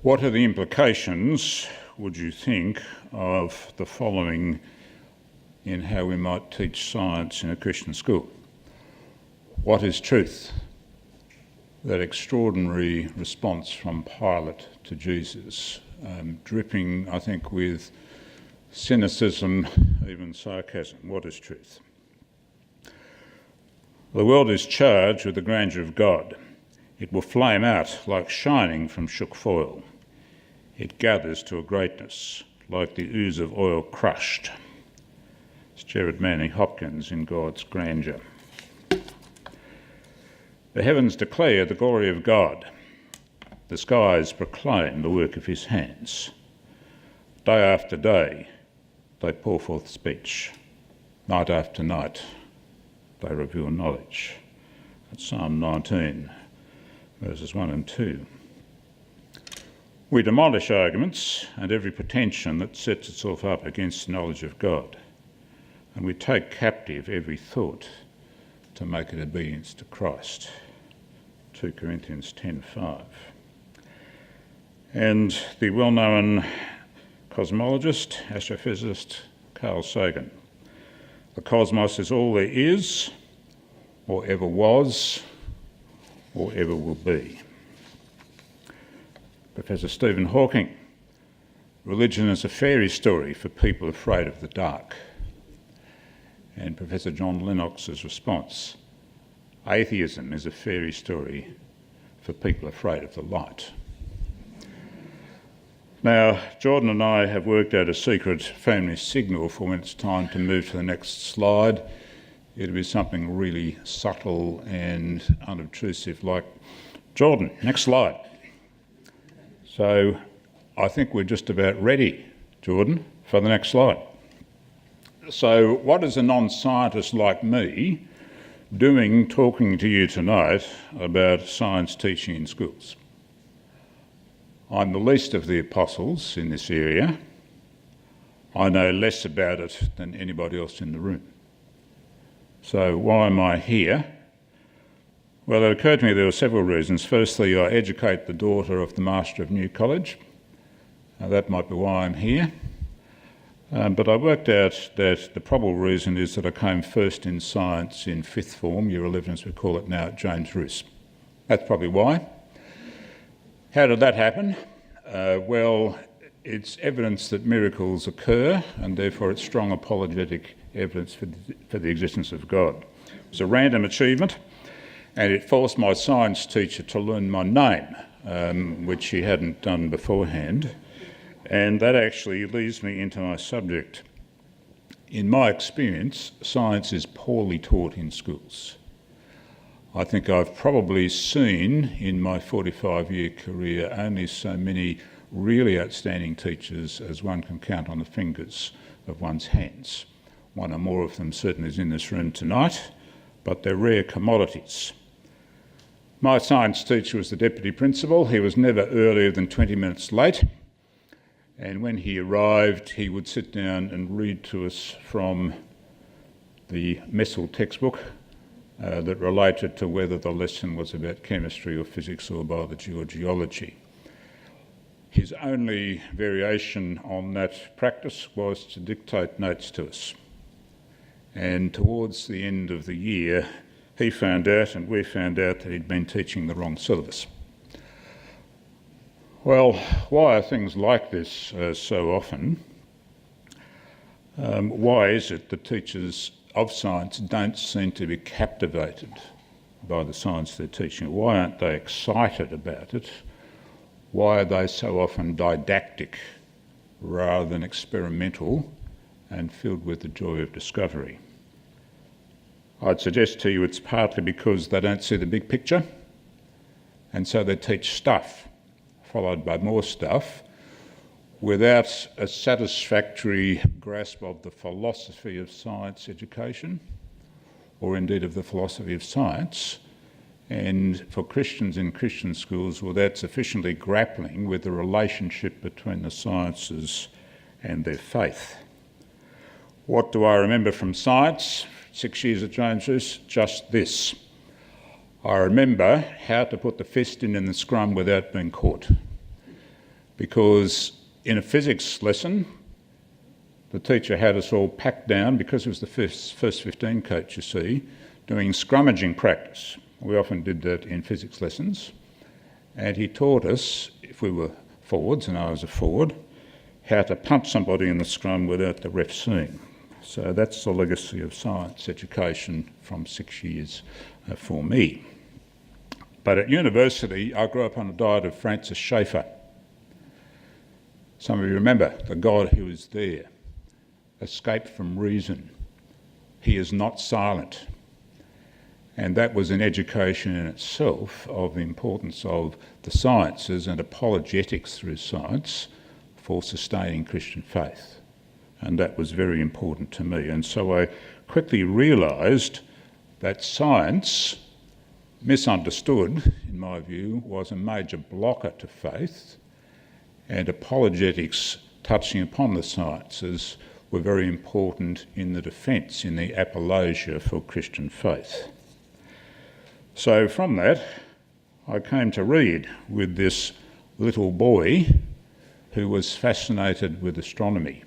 What are the implications, would you think, of the following in how we might teach science in a Christian school? What is truth? That extraordinary response from Pilate to Jesus, dripping, I think, with cynicism, even sarcasm. What is truth? The world is charged with the grandeur of God. It will flame out like shining from shook foil. It gathers to a greatness like the ooze of oil crushed. It's Gerard Manley Hopkins in God's Grandeur. The heavens declare the glory of God. The skies proclaim the work of his hands. Day after day, they pour forth speech. Night after night, they reveal knowledge. That's Psalm 19, verses 1 and 2. We demolish arguments and every pretension that sets itself up against the knowledge of God, and we take captive every thought to make it obedience to Christ. 2 Corinthians 10:5. And the well-known cosmologist, astrophysicist Carl Sagan. The cosmos is all there is, or ever was, or ever will be. Professor Stephen Hawking. Religion is a fairy story for people afraid of the dark. And Professor John Lennox's response. Atheism is a fairy story for people afraid of the light. Now, Jordan and I have worked out a secret family signal for when it's time to move to the next slide. It'll be something really subtle and unobtrusive like, Jordan, next slide. So I think we're just about ready, Jordan, for the next slide. So what is a non-scientist like me doing talking to you tonight about science teaching in schools? I'm the least of the apostles in this area. I know less about it than anybody else in the room. So why am I here? Well, it occurred to me there were several reasons. Firstly, I educate the daughter of the Master of New College. That might be why I'm here. But I worked out that the probable reason is that I came first in science in fifth form, year 11 as we call it now, at James Ruys. That's probably why. How did that happen? Well, it's evidence that miracles occur, and therefore it's strong apologetic evidence for the existence of God. It was a random achievement, and it forced my science teacher to learn my name, which he hadn't done beforehand. And that actually leads me into my subject. In my experience, science is poorly taught in schools. I think I've probably seen in my 45-year career only so many really outstanding teachers as one can count on the fingers of one's hands. One or more of them certainly is in this room tonight, but they're rare commodities. My science teacher was the deputy principal. He was never earlier than 20 minutes late. And when he arrived, he would sit down and read to us from the Messel textbook that related to whether the lesson was about chemistry or physics or biology or geology. His only variation on that practice was to dictate notes to us. And towards the end of the year, he found out and we found out that he'd been teaching the wrong syllabus. Well, why are things like this so often? Why is it that teachers of science don't seem to be captivated by the science they're teaching? Why aren't they excited about it? Why are they so often didactic rather than experimental and filled with the joy of discovery? I'd suggest to you it's partly because they don't see the big picture, and so they teach stuff, followed by more stuff, without a satisfactory grasp of the philosophy of science education, or indeed of the philosophy of science, and for Christians in Christian schools without sufficiently grappling with the relationship between the sciences and their faith. What do I remember from science? 6 years at James Ruys, just this. I remember how to put the fist in the scrum without being caught. because in a physics lesson, the teacher had us all packed down, because it was the first 15 coach, you see, doing scrummaging practice. We often did that in physics lessons. And he taught us, if we were forwards, and I was a forward, how to punch somebody in the scrum without the ref seeing. So that's the legacy of science education from 6 years for me. But at university, I grew up on a diet of Francis Schaeffer. Some of you remember the God who is there, escape from reason. He is not silent. And that was an education in itself of the importance of the sciences and apologetics through science for sustaining Christian faith. And that was very important to me. And so I quickly realised that science, misunderstood, in my view, was a major blocker to faith, and apologetics touching upon the sciences were very important in the defence, in the apologia for Christian faith. So from that, I came to read with this little boy who was fascinated with astronomy.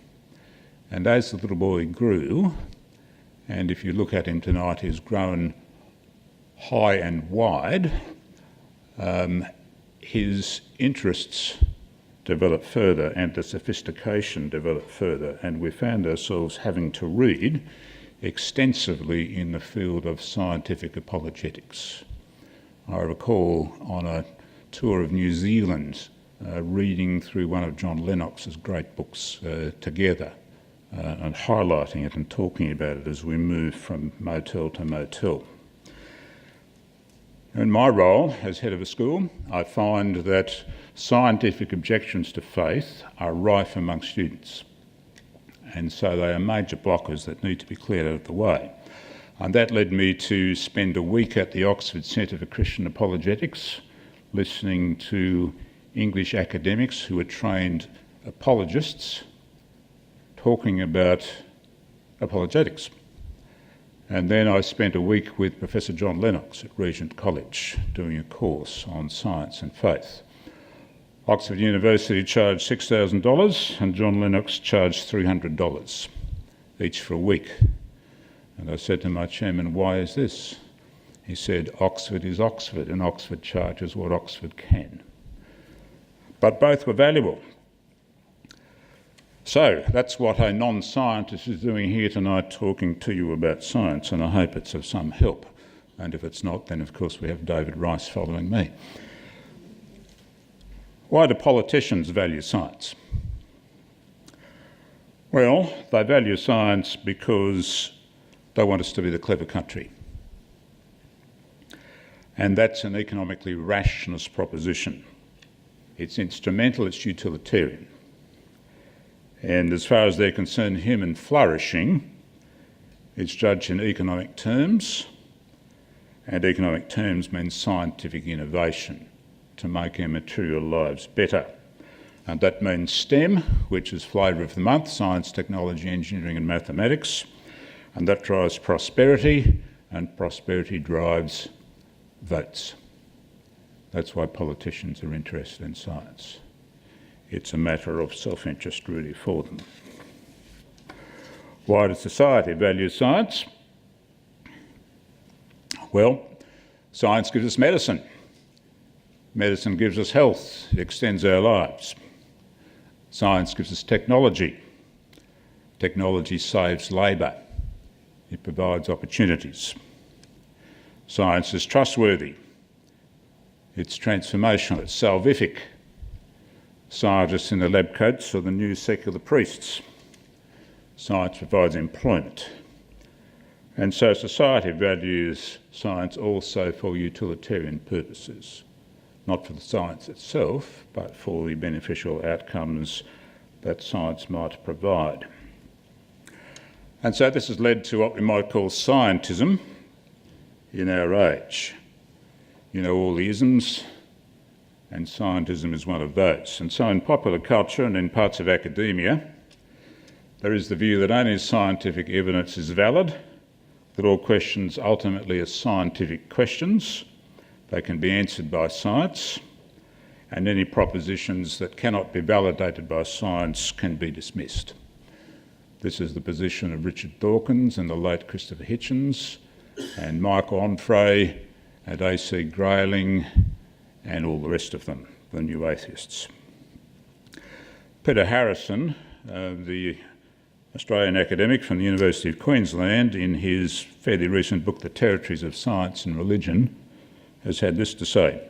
And as the little boy grew, and if you look at him tonight, he's grown high and wide, his interests developed further and the sophistication developed further, and we found ourselves having to read extensively in the field of scientific apologetics. I recall on a tour of New Zealand reading through one of John Lennox's great books together and highlighting it and talking about it as we moved from motel to motel. In my role as head of a school, I find that scientific objections to faith are rife among students, and so they are major blockers that need to be cleared out of the way. And that led me to spend a week at the Oxford Centre for Christian Apologetics, listening to English academics who were trained apologists talking about apologetics. And then I spent a week with Professor John Lennox at Regent College doing a course on science and faith. Oxford University charged $6,000 and John Lennox charged $300, each for a week. And I said to my chairman, "Why is this?" He said, "Oxford is Oxford, and Oxford charges what Oxford can." But both were valuable. So that's what a non-scientist is doing here tonight, talking to you about science, and I hope it's of some help. And if it's not, then of course we have David Ruys following me. Why do politicians value science? Well, they value science because they want us to be the clever country. And that's an economically rationalist proposition. It's instrumental, it's utilitarian. And as far as they're concerned, human flourishing is judged in economic terms, and economic terms means scientific innovation to make our material lives better. And that means STEM, which is flavour of the month, science, technology, engineering and mathematics, and that drives prosperity, and prosperity drives votes. That's why politicians are interested in science. It's a matter of self-interest really for them. Why does society value science? Well, science gives us medicine. Medicine gives us health. It extends our lives. Science gives us technology. Technology saves labour. It provides opportunities. Science is trustworthy. It's transformational. It's salvific. Scientists in the lab coats are the new secular priests. Science provides employment. And so society values science also for utilitarian purposes, not for the science itself, but for the beneficial outcomes that science might provide. And so this has led to what we might call scientism in our age. You know, all the isms, and scientism is one of those. And so in popular culture and in parts of academia, there is the view that only scientific evidence is valid, that all questions ultimately are scientific questions. They can be answered by science, and any propositions that cannot be validated by science can be dismissed. This is the position of Richard Dawkins and the late Christopher Hitchens and Mike Onfray and A.C. Grayling and all the rest of them, the new atheists. Peter Harrison, the Australian academic from the University of Queensland, in his fairly recent book, The Territories of Science and Religion, has had this to say: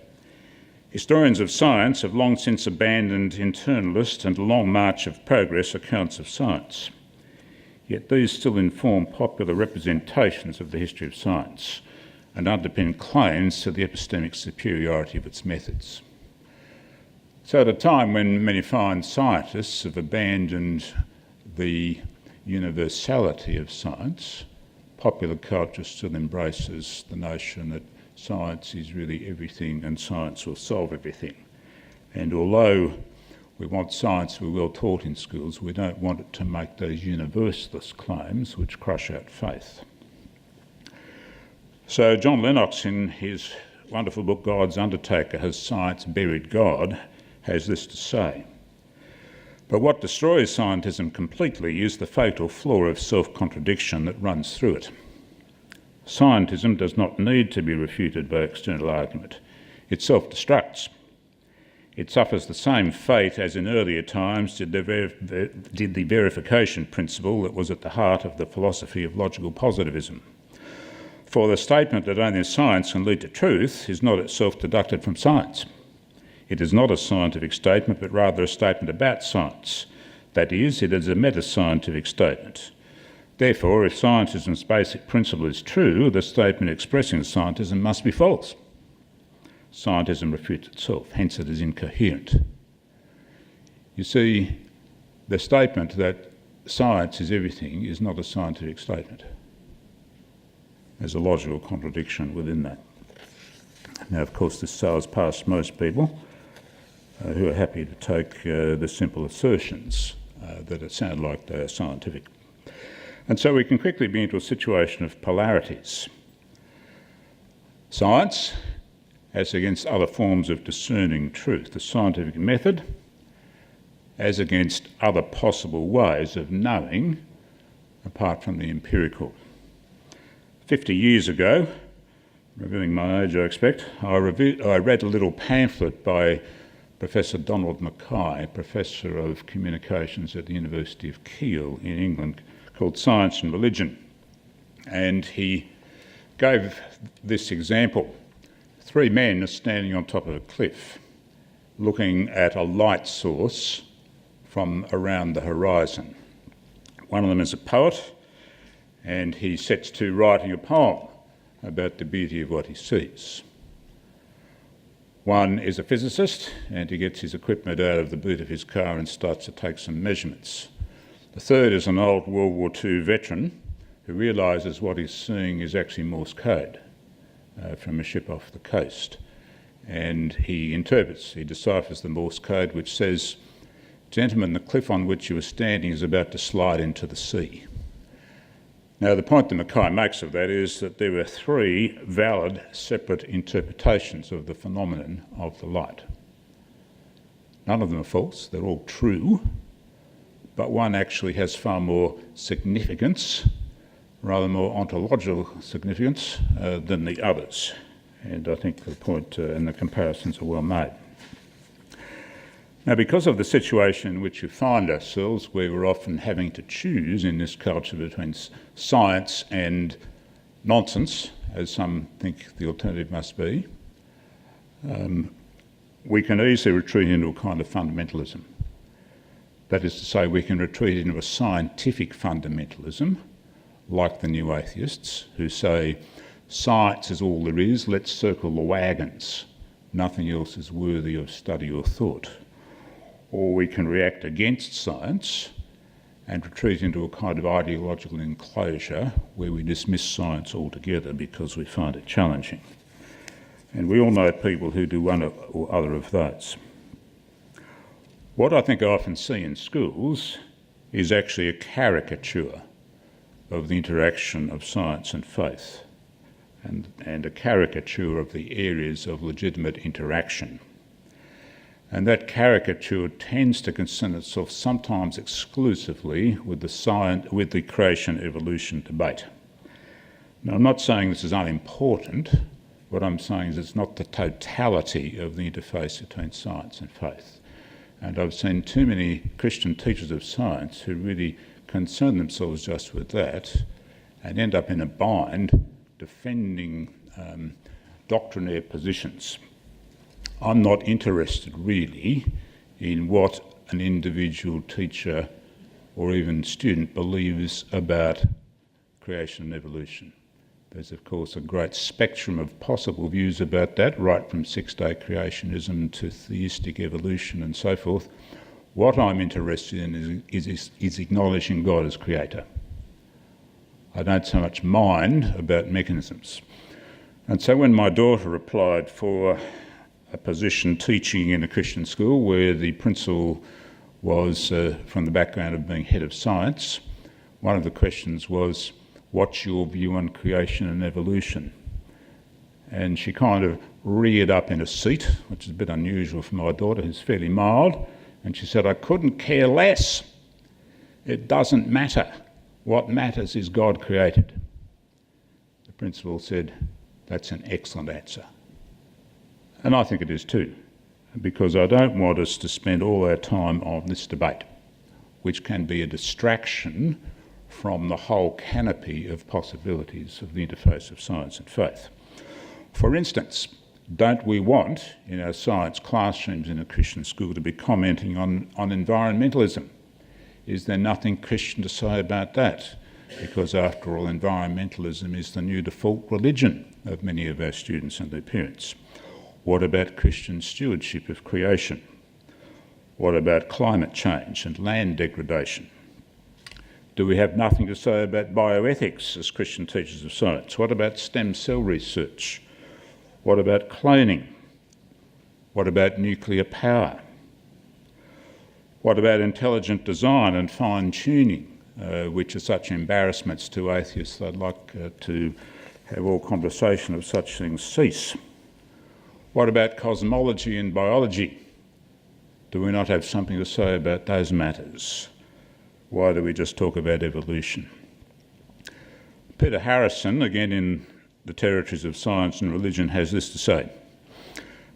historians of science have long since abandoned internalist and long march of progress accounts of science. Yet these still inform popular representations of the history of science and underpin claims to the epistemic superiority of its methods. So at a time when many fine scientists have abandoned the universality of science, popular culture still embraces the notion that science is really everything and science will solve everything. And although we want science to be well taught in schools, we don't want it to make those universalist claims which crush out faith. So John Lennox, in his wonderful book God's Undertaker, Has Science Buried God?, has this to say: but what destroys scientism completely is the fatal flaw of self-contradiction that runs through it. Scientism does not need to be refuted by external argument. It self-destructs. It suffers the same fate as in earlier times did the verification principle that was at the heart of the philosophy of logical positivism. For the statement that only science can lead to truth is not itself deducted from science. It is not a scientific statement, but rather a statement about science. That is, it is a meta-scientific statement. Therefore, if scientism's basic principle is true, the statement expressing scientism must be false. Scientism refutes itself, hence it is incoherent. You see, the statement that science is everything is not a scientific statement. There's a logical contradiction within that. Now, of course, this sails past most people who are happy to take the simple assertions that it sound like they are scientific. And so we can quickly be into a situation of polarities. Science, as against other forms of discerning truth, the scientific method, as against other possible ways of knowing apart from the empirical. 50 years ago, revealing my age I expect, I read a little pamphlet by Professor Donald Mackay, Professor of Communications at the University of Kiel in England, called Science and Religion. And he gave this example. 3 men are standing on top of a cliff looking at a light source from around the horizon. One of them is a poet, and he sets to writing a poem about the beauty of what he sees. One is a physicist, and he gets his equipment out of the boot of his car and starts to take some measurements. The third is an old World War II veteran who realises what he's seeing is actually Morse code from a ship off the coast. And he deciphers the Morse code, which says, "Gentlemen, the cliff on which you are standing is about to slide into the sea." Now, the point that Mackay makes of that is that there were 3 valid, separate interpretations of the phenomenon of the light. None of them are false, they're all true, but one actually has far more significance, rather more ontological significance, than the others. And I think the point and the comparisons are well made. Now, because of the situation in which we find ourselves, where we're often having to choose in this culture between science and nonsense, as some think the alternative must be, we can easily retreat into a kind of fundamentalism. That is to say, we can retreat into a scientific fundamentalism, like the new atheists, who say, science is all there is, let's circle the wagons. Nothing else is worthy of study or thought. Or we can react against science and retreat into a kind of ideological enclosure where we dismiss science altogether because we find it challenging. And we all know people who do one or other of those. What I think I often see in schools is actually a caricature of the interaction of science and faith, and a caricature of the areas of legitimate interaction. And that caricature tends to concern itself sometimes exclusively with the creation-evolution debate. Now, I'm not saying this is unimportant. What I'm saying is it's not the totality of the interface between science and faith. And I've seen too many Christian teachers of science who really concern themselves just with that and end up in a bind defending doctrinaire positions. I'm not interested really in what an individual teacher or even student believes about creation and evolution. There's of course a great spectrum of possible views about that, right from six-day creationism to theistic evolution and so forth. What I'm interested in is acknowledging God as creator. I don't so much mind about mechanisms. And so when my daughter applied for a position teaching in a Christian school where the principal was from the background of being head of science, one of the questions was, what's your view on creation and evolution? And she kind of reared up in a seat, which is a bit unusual for my daughter, who's fairly mild, and she said, I couldn't care less. It doesn't matter. What matters is God created. The principal said, that's an excellent answer. And I think it is too, because I don't want us to spend all our time on this debate, which can be a distraction from the whole canopy of possibilities of the interface of science and faith. For instance, don't we want in our science classrooms in a Christian school to be commenting on environmentalism? Is there nothing Christian to say about that? Because after all, environmentalism is the new default religion of many of our students and their parents. What about Christian stewardship of creation? What about climate change and land degradation? Do we have nothing to say about bioethics as Christian teachers of science? What about stem cell research? What about cloning? What about nuclear power? What about intelligent design and fine-tuning, which are such embarrassments to atheists they'd like to have all conversation of such things cease? What about cosmology and biology? Do we not have something to say about those matters? Why do we just talk about evolution? Peter Harrison, again in The Territories of Science and Religion, has this to say.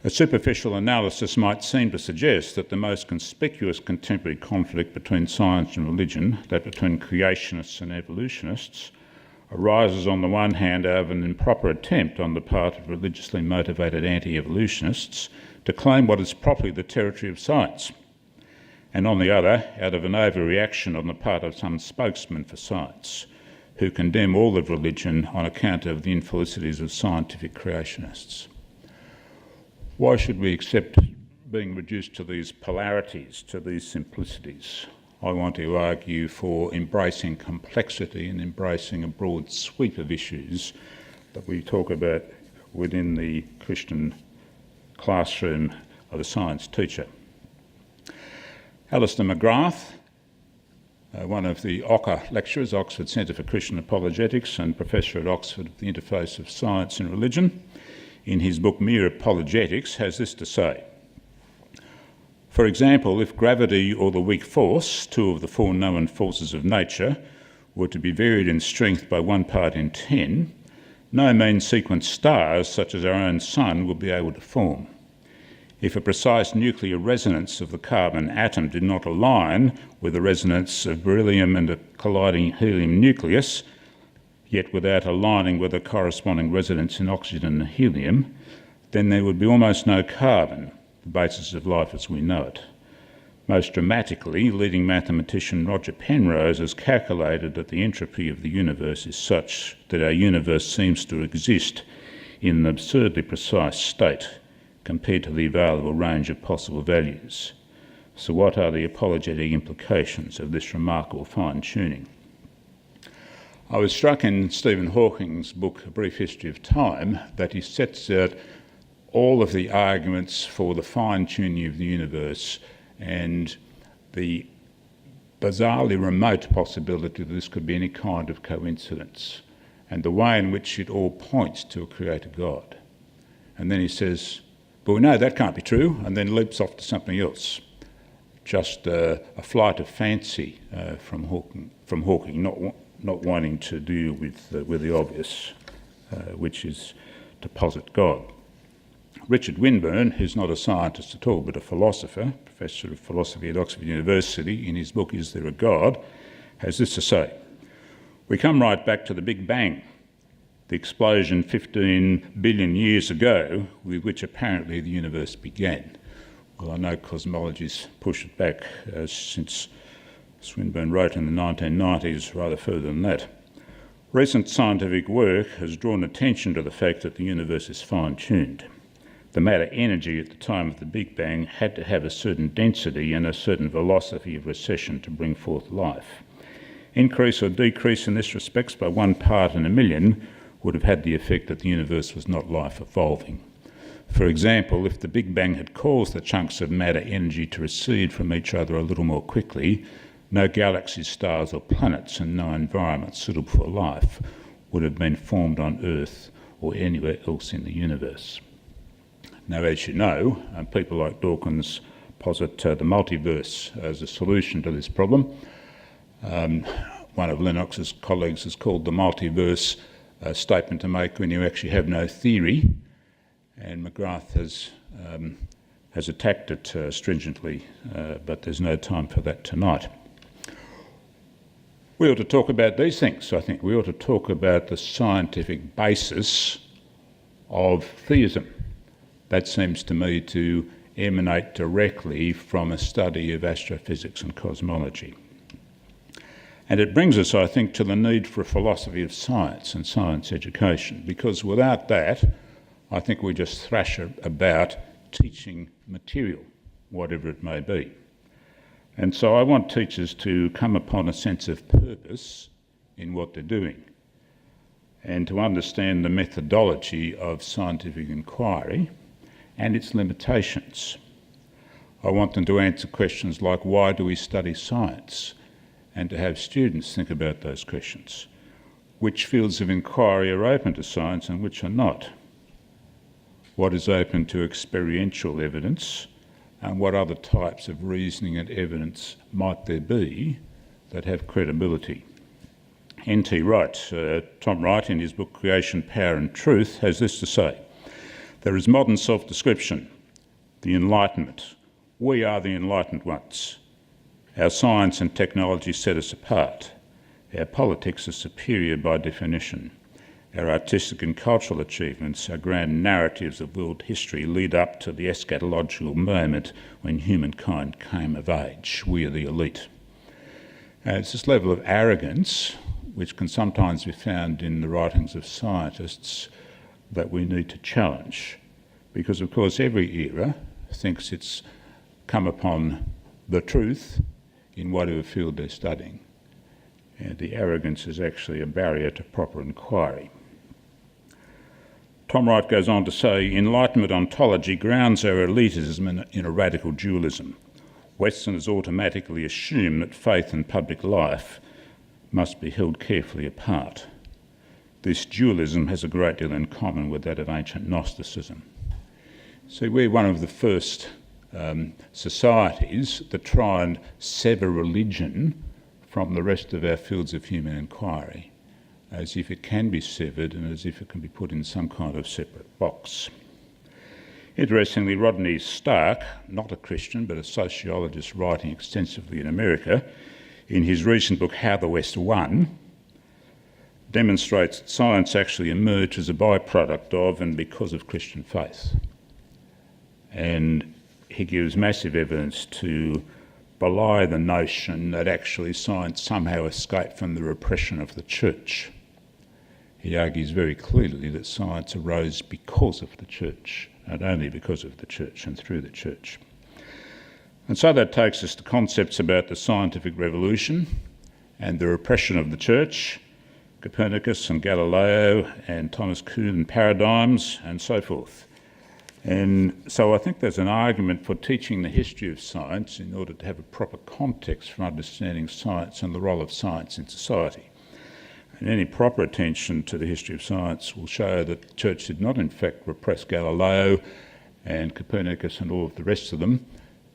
A superficial analysis might seem to suggest that the most conspicuous contemporary conflict between science and religion, that between creationists and evolutionists, arises on the one hand out of an improper attempt on the part of religiously motivated anti-evolutionists to claim what is properly the territory of science, and on the other, out of an overreaction on the part of some spokesmen for science, who condemn all of religion on account of the infelicities of scientific creationists. Why should we accept being reduced to these polarities, to these simplicities? I want to argue for embracing complexity and embracing a broad sweep of issues that we talk about within the Christian classroom of a science teacher. Alistair McGrath, one of the OCCA lecturers, Oxford Centre for Christian Apologetics, and professor at Oxford of the Interface of Science and Religion, in his book Mere Apologetics, has this to say. For example, if gravity or the weak force, two of the four known forces of nature, were to be varied in strength by 1 part in 10, no main sequence stars, such as our own sun, would be able to form. If a precise nuclear resonance of the carbon atom did not align with the resonance of beryllium and a colliding helium nucleus, yet without aligning with a corresponding resonance in oxygen and helium, then there would be almost no carbon, the basis of life as we know it. Most dramatically, leading mathematician Roger Penrose has calculated that the entropy of the universe is such that our universe seems to exist in an absurdly precise state compared to the available range of possible values. So what are the apologetic implications of this remarkable fine-tuning? I was struck in Stephen Hawking's book, A Brief History of Time, that he sets out all of the arguments for the fine-tuning of the universe and the bizarrely remote possibility that this could be any kind of coincidence, and the way in which it all points to a creator God. And then he says, But we know that can't be true, and then leaps off to something else. Just a flight of fancy from Hawking, not wanting to deal with the obvious, which is to posit God. Richard Winburn, who's not a scientist at all but a philosopher, professor of philosophy at Oxford University, in his book Is There a God?, has this to say: "We come right back to the Big Bang, the explosion 15 billion years ago with which apparently the universe began." Well, I know cosmology's pushed it back since Swinburne wrote in the 1990s, rather further than that. Recent scientific work has drawn attention to the fact that the universe is fine-tuned. The matter energy at the time of the Big Bang had to have a certain density and a certain velocity of recession to bring forth life. Increase or decrease in this respect by 1 part in a million would have had the effect that the universe was not life evolving. For example, if the Big Bang had caused the chunks of matter energy to recede from each other a little more quickly, no galaxies, stars or planets and no environment suitable for life would have been formed on Earth or anywhere else in the universe. Now, as you know, people like Dawkins posit the multiverse as a solution to this problem. One of Lennox's colleagues has called the multiverse a statement to make when you actually have no theory, and McGrath has attacked it stringently, but there's no time for that tonight. We ought to talk about these things, I think. We ought to talk about the scientific basis of theism. That seems to me to emanate directly from a study of astrophysics and cosmology. And it brings us, I think, to the need for a philosophy of science and science education, because without that, I think we just thrash about teaching material, whatever it may be. And so I want teachers to come upon a sense of purpose in what they're doing and to understand the methodology of scientific inquiry and its limitations. I want them to answer questions like, why do we study science? And to have students think about those questions. Which fields of inquiry are open to science and which are not? What is open to experiential evidence? And what other types of reasoning and evidence might there be that have credibility? N.T. Wright, Tom Wright, in his book Creation, Power and Truth, has this to say: "There is modern self-description, the Enlightenment. We are the enlightened ones. Our science and technology set us apart. Our politics are superior by definition. Our artistic and cultural achievements, our grand narratives of world history lead up to the eschatological moment when humankind came of age. We are the elite." It's this level of arrogance, which can sometimes be found in the writings of scientists, that we need to challenge. Because, of course, every era thinks it's come upon the truth in whatever field they're studying. And the arrogance is actually a barrier to proper inquiry. Tom Wright goes on to say, "Enlightenment ontology grounds our elitism in a radical dualism. Westerners automatically assume that faith and public life must be held carefully apart. This dualism has a great deal in common with that of ancient Gnosticism." See, we're one of the first societies that try and sever religion from the rest of our fields of human inquiry, as if it can be severed and as if it can be put in some kind of separate box. Interestingly, Rodney Stark, not a Christian but a sociologist writing extensively in America, in his recent book How the West Won, demonstrates that science actually emerged as a byproduct of and because of Christian faith. And he gives massive evidence to belie the notion that actually science somehow escaped from the repression of the church. He argues very clearly that science arose because of the church, and only because of the church and through the church. And so that takes us to concepts about the scientific revolution and the repression of the church, Copernicus and Galileo and Thomas Kuhn and paradigms and so forth. And so I think there's an argument for teaching the history of science in order to have a proper context for understanding science and the role of science in society. And any proper attention to the history of science will show that the church did not in fact repress Galileo and Copernicus and all of the rest of them,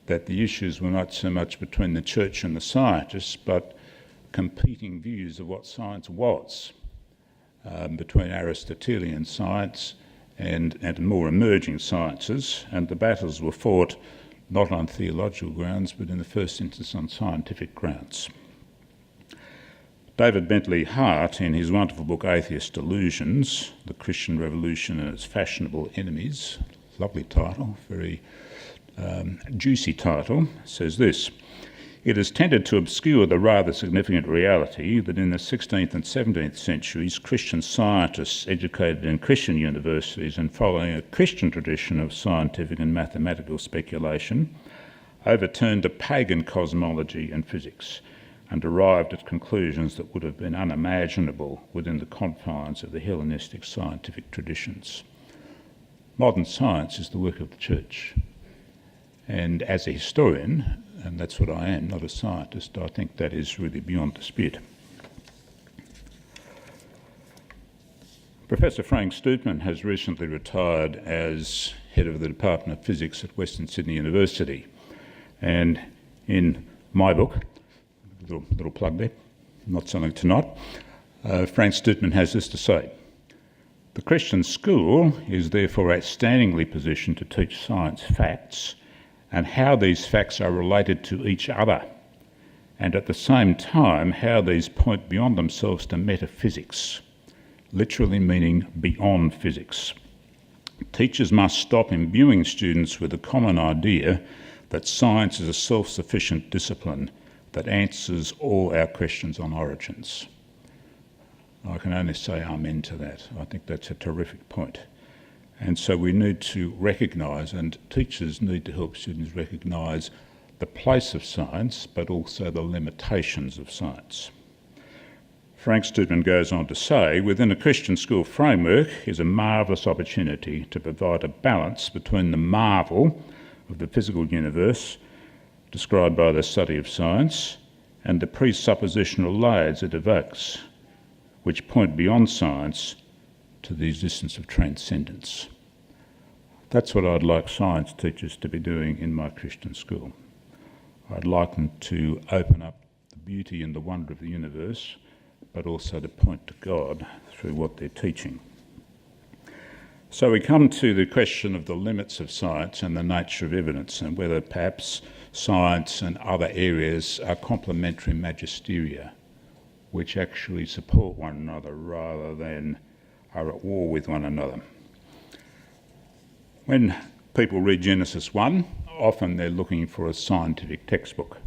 that the issues were not so much between the church and the scientists, but competing views of what science was, between Aristotelian science and more emerging sciences, and the battles were fought not on theological grounds, but in the first instance on scientific grounds. David Bentley Hart, in his wonderful book Atheist Delusions, The Christian Revolution and Its Fashionable Enemies, lovely title, very juicy title, says this: "It has tended to obscure the rather significant reality that in the 16th and 17th centuries, Christian scientists educated in Christian universities and following a Christian tradition of scientific and mathematical speculation overturned a pagan cosmology and physics and arrived at conclusions that would have been unimaginable within the confines of the Hellenistic scientific traditions. Modern science is the work of the church. And as a historian, and that's what I am, not a scientist, I think that is really beyond dispute." Professor Frank Stootman has recently retired as head of the Department of Physics at Western Sydney University. And in my book, little plug there, not something tonight, Frank Stootman has this to say: "The Christian school is therefore outstandingly positioned to teach science facts and how these facts are related to each other, and at the same time how these point beyond themselves to metaphysics, literally meaning beyond physics. Teachers must stop imbuing students with the common idea that science is a self-sufficient discipline that answers all our questions on origins." I can only say amen to that. I think that's a terrific point. And so we need to recognise, and teachers need to help students recognise, the place of science, but also the limitations of science. Frank Stootman goes on to say, "Within a Christian school framework is a marvellous opportunity to provide a balance between the marvel of the physical universe described by the study of science and the presuppositional layers it evokes, which point beyond science to the existence of transcendence." That's what I'd like science teachers to be doing in my Christian school. I'd like them to open up the beauty and the wonder of the universe, but also to point to God through what they're teaching. So we come to the question of the limits of science and the nature of evidence, and whether perhaps science and other areas are complementary magisteria, which actually support one another rather than are at war with one another. When people read Genesis 1, often they're looking for a scientific textbook.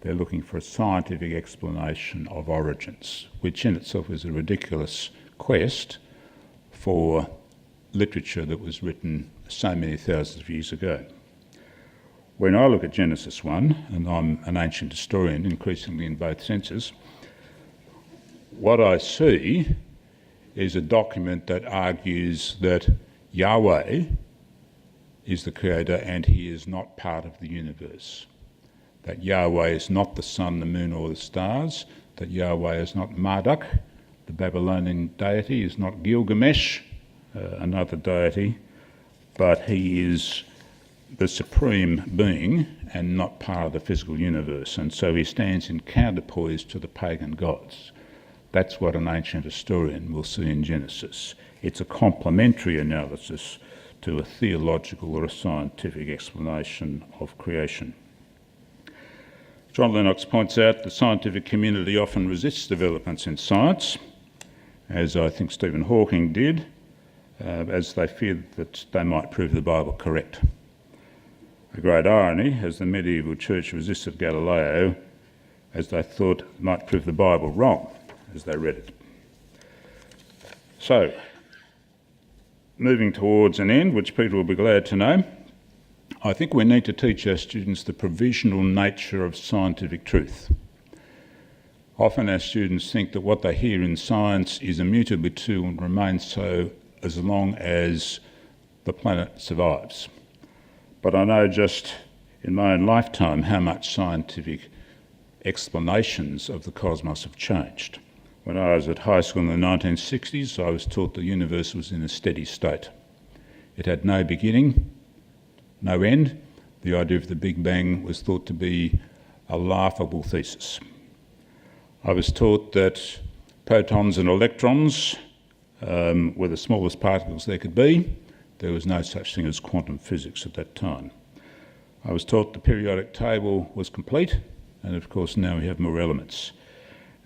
They're looking for a scientific explanation of origins, which in itself is a ridiculous quest for literature that was written so many thousands of years ago. When I look at Genesis 1, and I'm an ancient historian increasingly in both senses, what I see is a document that argues that Yahweh is the creator and he is not part of the universe. That Yahweh is not the sun, the moon or the stars, that Yahweh is not Marduk, the Babylonian deity, is not Gilgamesh, another deity, but he is the supreme being and not part of the physical universe, and so he stands in counterpoise to the pagan gods. That's what an ancient historian will see in Genesis. It's a complementary analysis to a theological or a scientific explanation of creation. John Lennox points out the scientific community often resists developments in science, as I think Stephen Hawking did, as they fear that they might prove the Bible correct. A great irony, as the medieval church resisted Galileo, as they thought it might prove the Bible wrong as they read it. So, moving towards an end, which Peter will be glad to know, I think we need to teach our students the provisional nature of scientific truth. Often our students think that what they hear in science is immutably true and remains so as long as the planet survives. But I know just in my own lifetime how much scientific explanations of the cosmos have changed. When I was at high school in the 1960s, I was taught the universe was in a steady state. It had no beginning no end. The idea of the Big Bang was thought to be a laughable thesis. I was taught that protons and electrons were the smallest particles there could be. There was no such thing as quantum physics at that time. I was taught the periodic table was complete, and of course now we have more elements.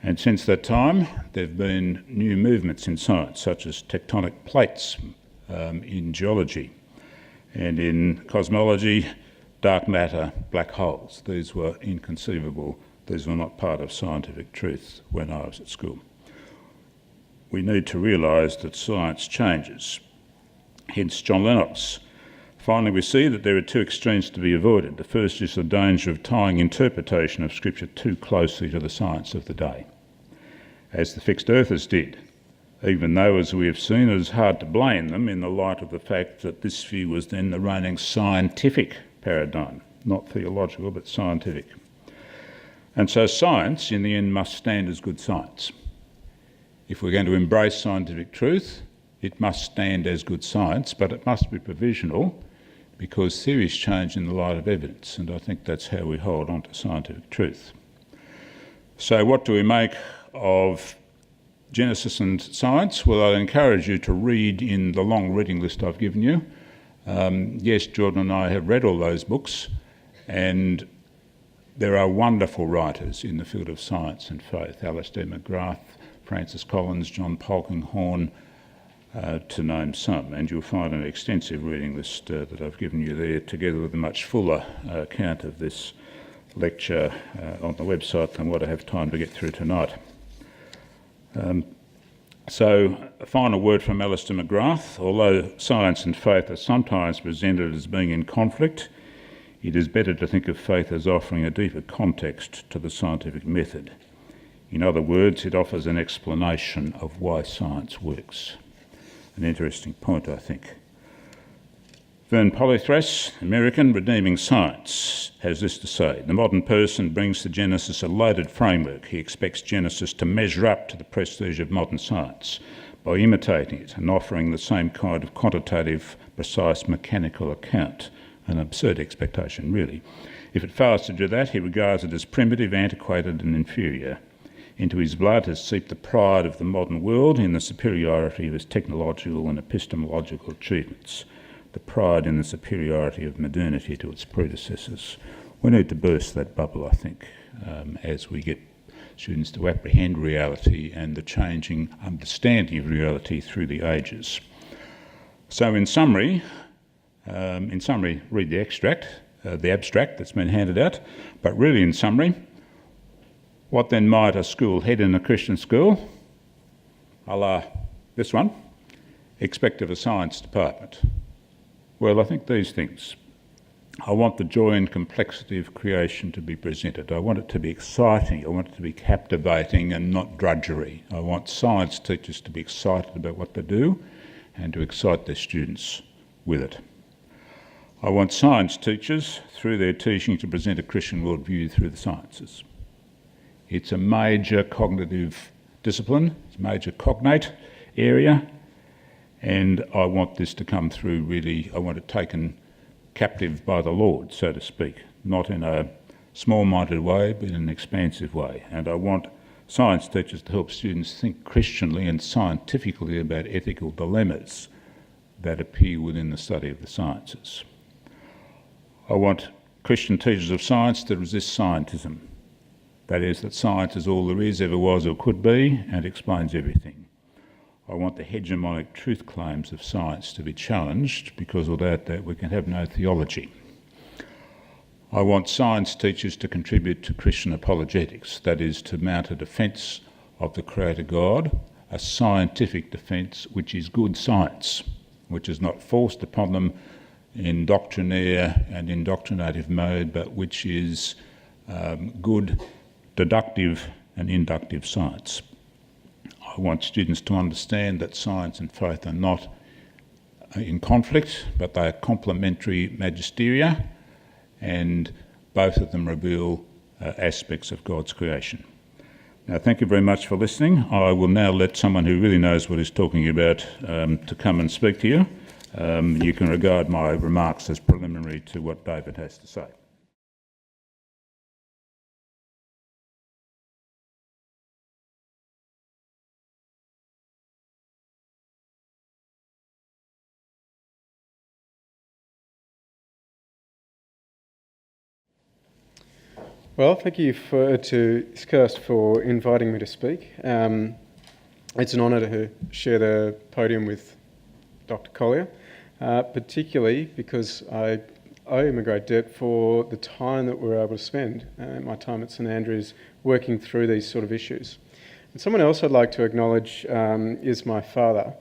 And since that time, there have been new movements in science, such as tectonic plates in geology, and in cosmology, dark matter, black holes. These were inconceivable. These were not part of scientific truth when I was at school. We need to realise that science changes. Hence John Lennox. Finally, we see that there are two extremes to be avoided. The first is the danger of tying interpretation of Scripture too closely to the science of the day, as the fixed earthers did, even though, as we have seen, it is hard to blame them in the light of the fact that this view was then the reigning scientific paradigm, not theological, but scientific. And so science, in the end, must stand as good science. If we're going to embrace scientific truth, it must stand as good science, but it must be provisional, because theories change in the light of evidence, and I think that's how we hold on to scientific truth. So what do we make of Genesis and science? Well, I'd encourage you to read in the long reading list I've given you. Yes, Jordan and I have read all those books, and there are wonderful writers in the field of science and faith: Alistair McGrath, Francis Collins, John Polkinghorne, to name some, and you'll find an extensive reading list that I've given you there, together with a much fuller account of this lecture on the website than what I have time to get through tonight. So a final word from Alistair McGrath: although science and faith are sometimes presented as being in conflict, it is better to think of faith as offering a deeper context to the scientific method. In other words, it offers an explanation of why science works. An interesting point, I think. Vern Polythras, American, Redeeming Science, has this to say: the modern person brings to Genesis a loaded framework. He expects Genesis to measure up to the prestige of modern science by imitating it and offering the same kind of quantitative, precise, mechanical account. An absurd expectation, really. If it fails to do that, he regards it as primitive, antiquated and inferior. Into his blood has seeped the pride of the modern world in the superiority of its technological and epistemological achievements, the pride in the superiority of modernity to its predecessors. We need to burst that bubble, I think, as we get students to apprehend reality and the changing understanding of reality through the ages. So in summary, read the abstract that's been handed out, but really in summary, what then might a school head in a Christian school, a la this one, expect of a science department? Well, I think these things. I want the joy and complexity of creation to be presented. I want it to be exciting. I want it to be captivating and not drudgery. I want science teachers to be excited about what they do and to excite their students with it. I want science teachers, through their teaching, to present a Christian worldview through the sciences. It's a major cognitive discipline, it's a major cognate area, and I want this to come through really, I want it taken captive by the Lord, so to speak, not in a small-minded way, but in an expansive way. And I want science teachers to help students think Christianly and scientifically about ethical dilemmas that appear within the study of the sciences. I want Christian teachers of science to resist scientism. That is, that science is all there is, ever was or could be, and explains everything. I want the hegemonic truth claims of science to be challenged, because without that we can have no theology. I want science teachers to contribute to Christian apologetics, that is, to mount a defence of the Creator God, a scientific defence which is good science, which is not forced upon them in doctrinaire and indoctrinative mode, but which is good deductive and inductive science. I want students to understand that science and faith are not in conflict, but they are complementary magisteria, and both of them reveal aspects of God's creation. Now, thank you very much for listening. I will now let someone who really knows what he's talking about to come and speak to you. You can regard my remarks as preliminary to what David has to say. Well, thank you to ISCAST for inviting me to speak. It's an honour to share the podium with Dr. Collier, particularly because I owe him a great debt for the time that we were able to spend, my time at St Andrews, working through these sort of issues. And someone else I'd like to acknowledge is my father,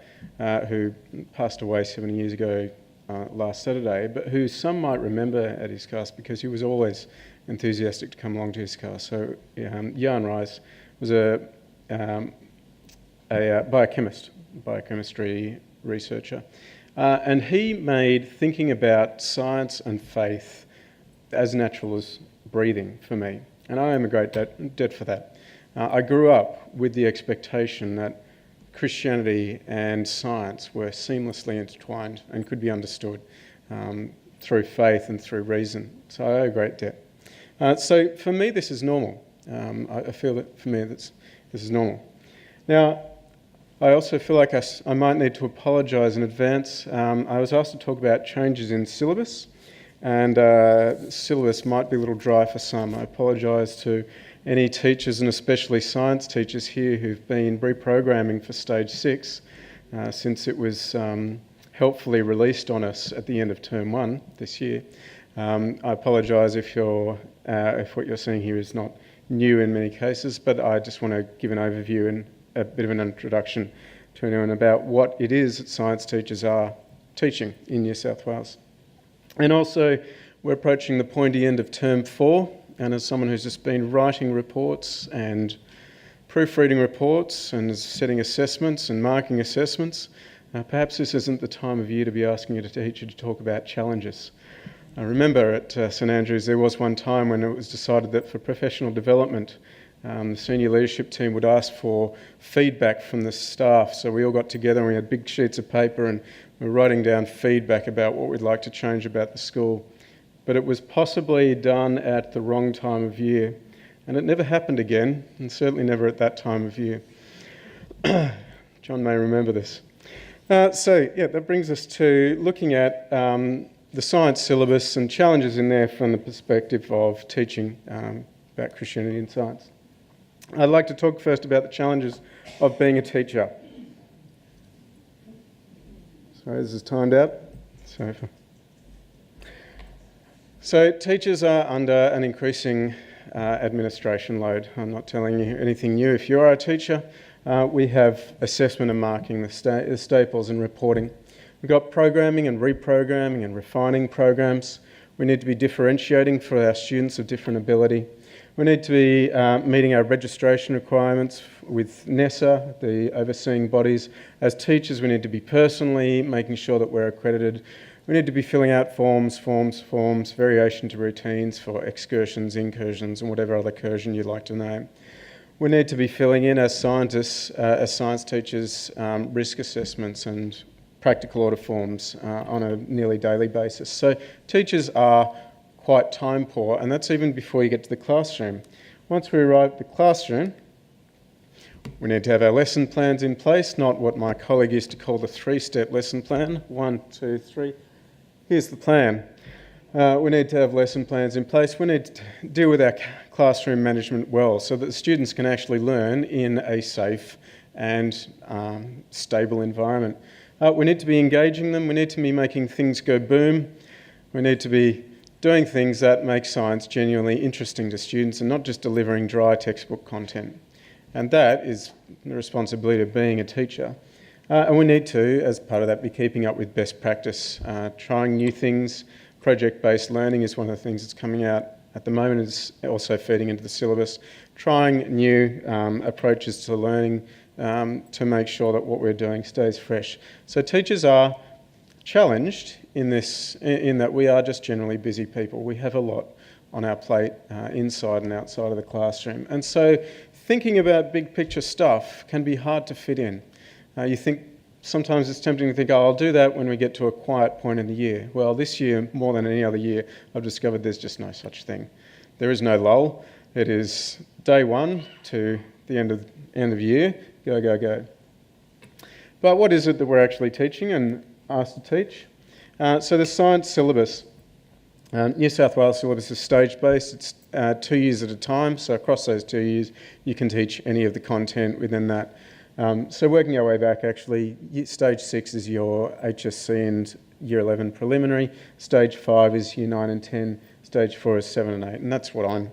who passed away 7 years ago last Saturday, but who some might remember at ISCAST because he was always enthusiastic to come along to ISCAST. So Ruys was a biochemistry researcher, and he made thinking about science and faith as natural as breathing for me, and I am a great debt for that. I grew up with the expectation that Christianity and science were seamlessly intertwined and could be understood through faith and through reason. So I owe a great debt. So for me, this is normal. I feel that for me, this is normal. Now, I also feel like I might need to apologise in advance. I was asked to talk about changes in syllabus, and syllabus might be a little dry for some. I apologise to any teachers, and especially science teachers here, who've been reprogramming for stage 6 since it was helpfully released on us at the end of term 1 this year. I apologise if what you're seeing here is not new in many cases, but I just want to give an overview and a bit of an introduction to anyone about what it is that science teachers are teaching in New South Wales. And also, we're approaching the pointy end of term 4, and as someone who's just been writing reports and proofreading reports and setting assessments and marking assessments, perhaps this isn't the time of year to be asking a teacher to talk about challenges. I remember at St Andrews there was one time when it was decided that for professional development the senior leadership team would ask for feedback from the staff. So we all got together and we had big sheets of paper and we were writing down feedback about what we'd like to change about the school. But it was possibly done at the wrong time of year, and it never happened again, and certainly never at that time of year. John may remember this. That brings us to looking at the science syllabus and challenges in there from the perspective of teaching about Christianity and science. I'd like to talk first about the challenges of being a teacher. Sorry, this is timed out. So teachers are under an increasing administration load. I'm not telling you anything new. If you are a teacher, we have assessment and marking, the staples, and reporting. We've got programming and reprogramming and refining programs. We need to be differentiating for our students of different ability. We need to be meeting our registration requirements with NESA, the overseeing bodies. As teachers, we need to be personally making sure that we're accredited. We need to be filling out forms, variation to routines for excursions, incursions, and whatever other incursion you'd like to name. We need to be filling in as scientists, as science teachers, risk assessments and practical order forms on a nearly daily basis. So teachers are quite time poor, and that's even before you get to the classroom. Once we arrive at the classroom, we need to have our lesson plans in place, not what my colleague used to call the 3-step lesson plan. 1, 2, 3. Here's the plan. We need to have lesson plans in place. We need to deal with our classroom management well so that the students can actually learn in a safe and stable environment. We need to be engaging them. We need to be making things go boom. We need to be doing things that make science genuinely interesting to students and not just delivering dry textbook content. And that is the responsibility of being a teacher. And we need to, as part of that, be keeping up with best practice, trying new things. Project-based learning is one of the things that's coming out at the moment. It's also feeding into the syllabus. Trying new approaches to learning to make sure that what we're doing stays fresh. So teachers are challenged in that we are just generally busy people. We have a lot on our plate inside and outside of the classroom. And so thinking about big picture stuff can be hard to fit in. You think sometimes it's tempting to think, oh, I'll do that when we get to a quiet point in the year. Well, this year, more than any other year, I've discovered there's just no such thing. There is no lull. It is day one to the end of year, go, go, go. But what is it that we're actually teaching and asked to teach? So the science syllabus, New South Wales syllabus is stage-based. It's 2 years at a time, so across those 2 years you can teach any of the content within that. So working our way back, actually, stage 6 is your HSC and year 11 preliminary, stage 5 is year 9 and 10, stage 4 is 7 and 8, and that's what I'm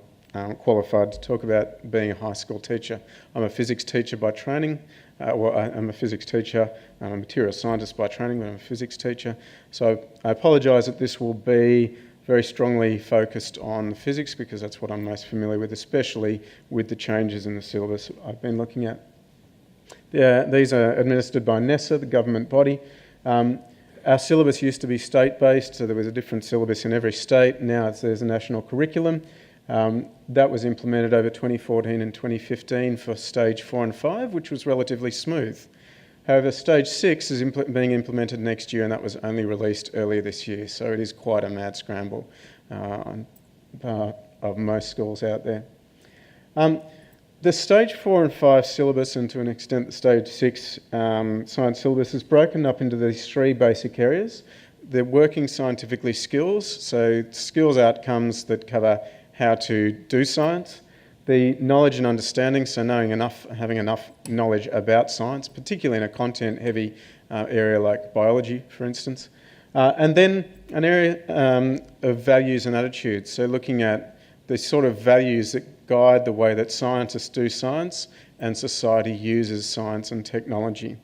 qualified to talk about being a high school teacher. I'm a physics teacher by training. I'm a physics teacher. I'm a material scientist by training, but I'm a physics teacher. So I apologise that this will be very strongly focused on physics because that's what I'm most familiar with, especially with the changes in the syllabus I've been looking at. These are administered by NESA, the government body. Our syllabus used to be state-based, so there was a different syllabus in every state. Now there's a national curriculum. That was implemented over 2014 and 2015 for stage 4 and 5, which was relatively smooth. However, stage 6 is being implemented next year, and that was only released earlier this year, so it is quite a mad scramble on part of most schools out there. The stage 4 and 5 syllabus, and to an extent the stage 6 science syllabus, is broken up into these 3 basic areas. The working scientifically skills, so skills outcomes that cover how to do science. The knowledge and understanding, so having enough knowledge about science, particularly in a content-heavy area like biology, for instance. And then an area of values and attitudes, so looking at the sort of values that guide the way that scientists do science and society uses science and technology.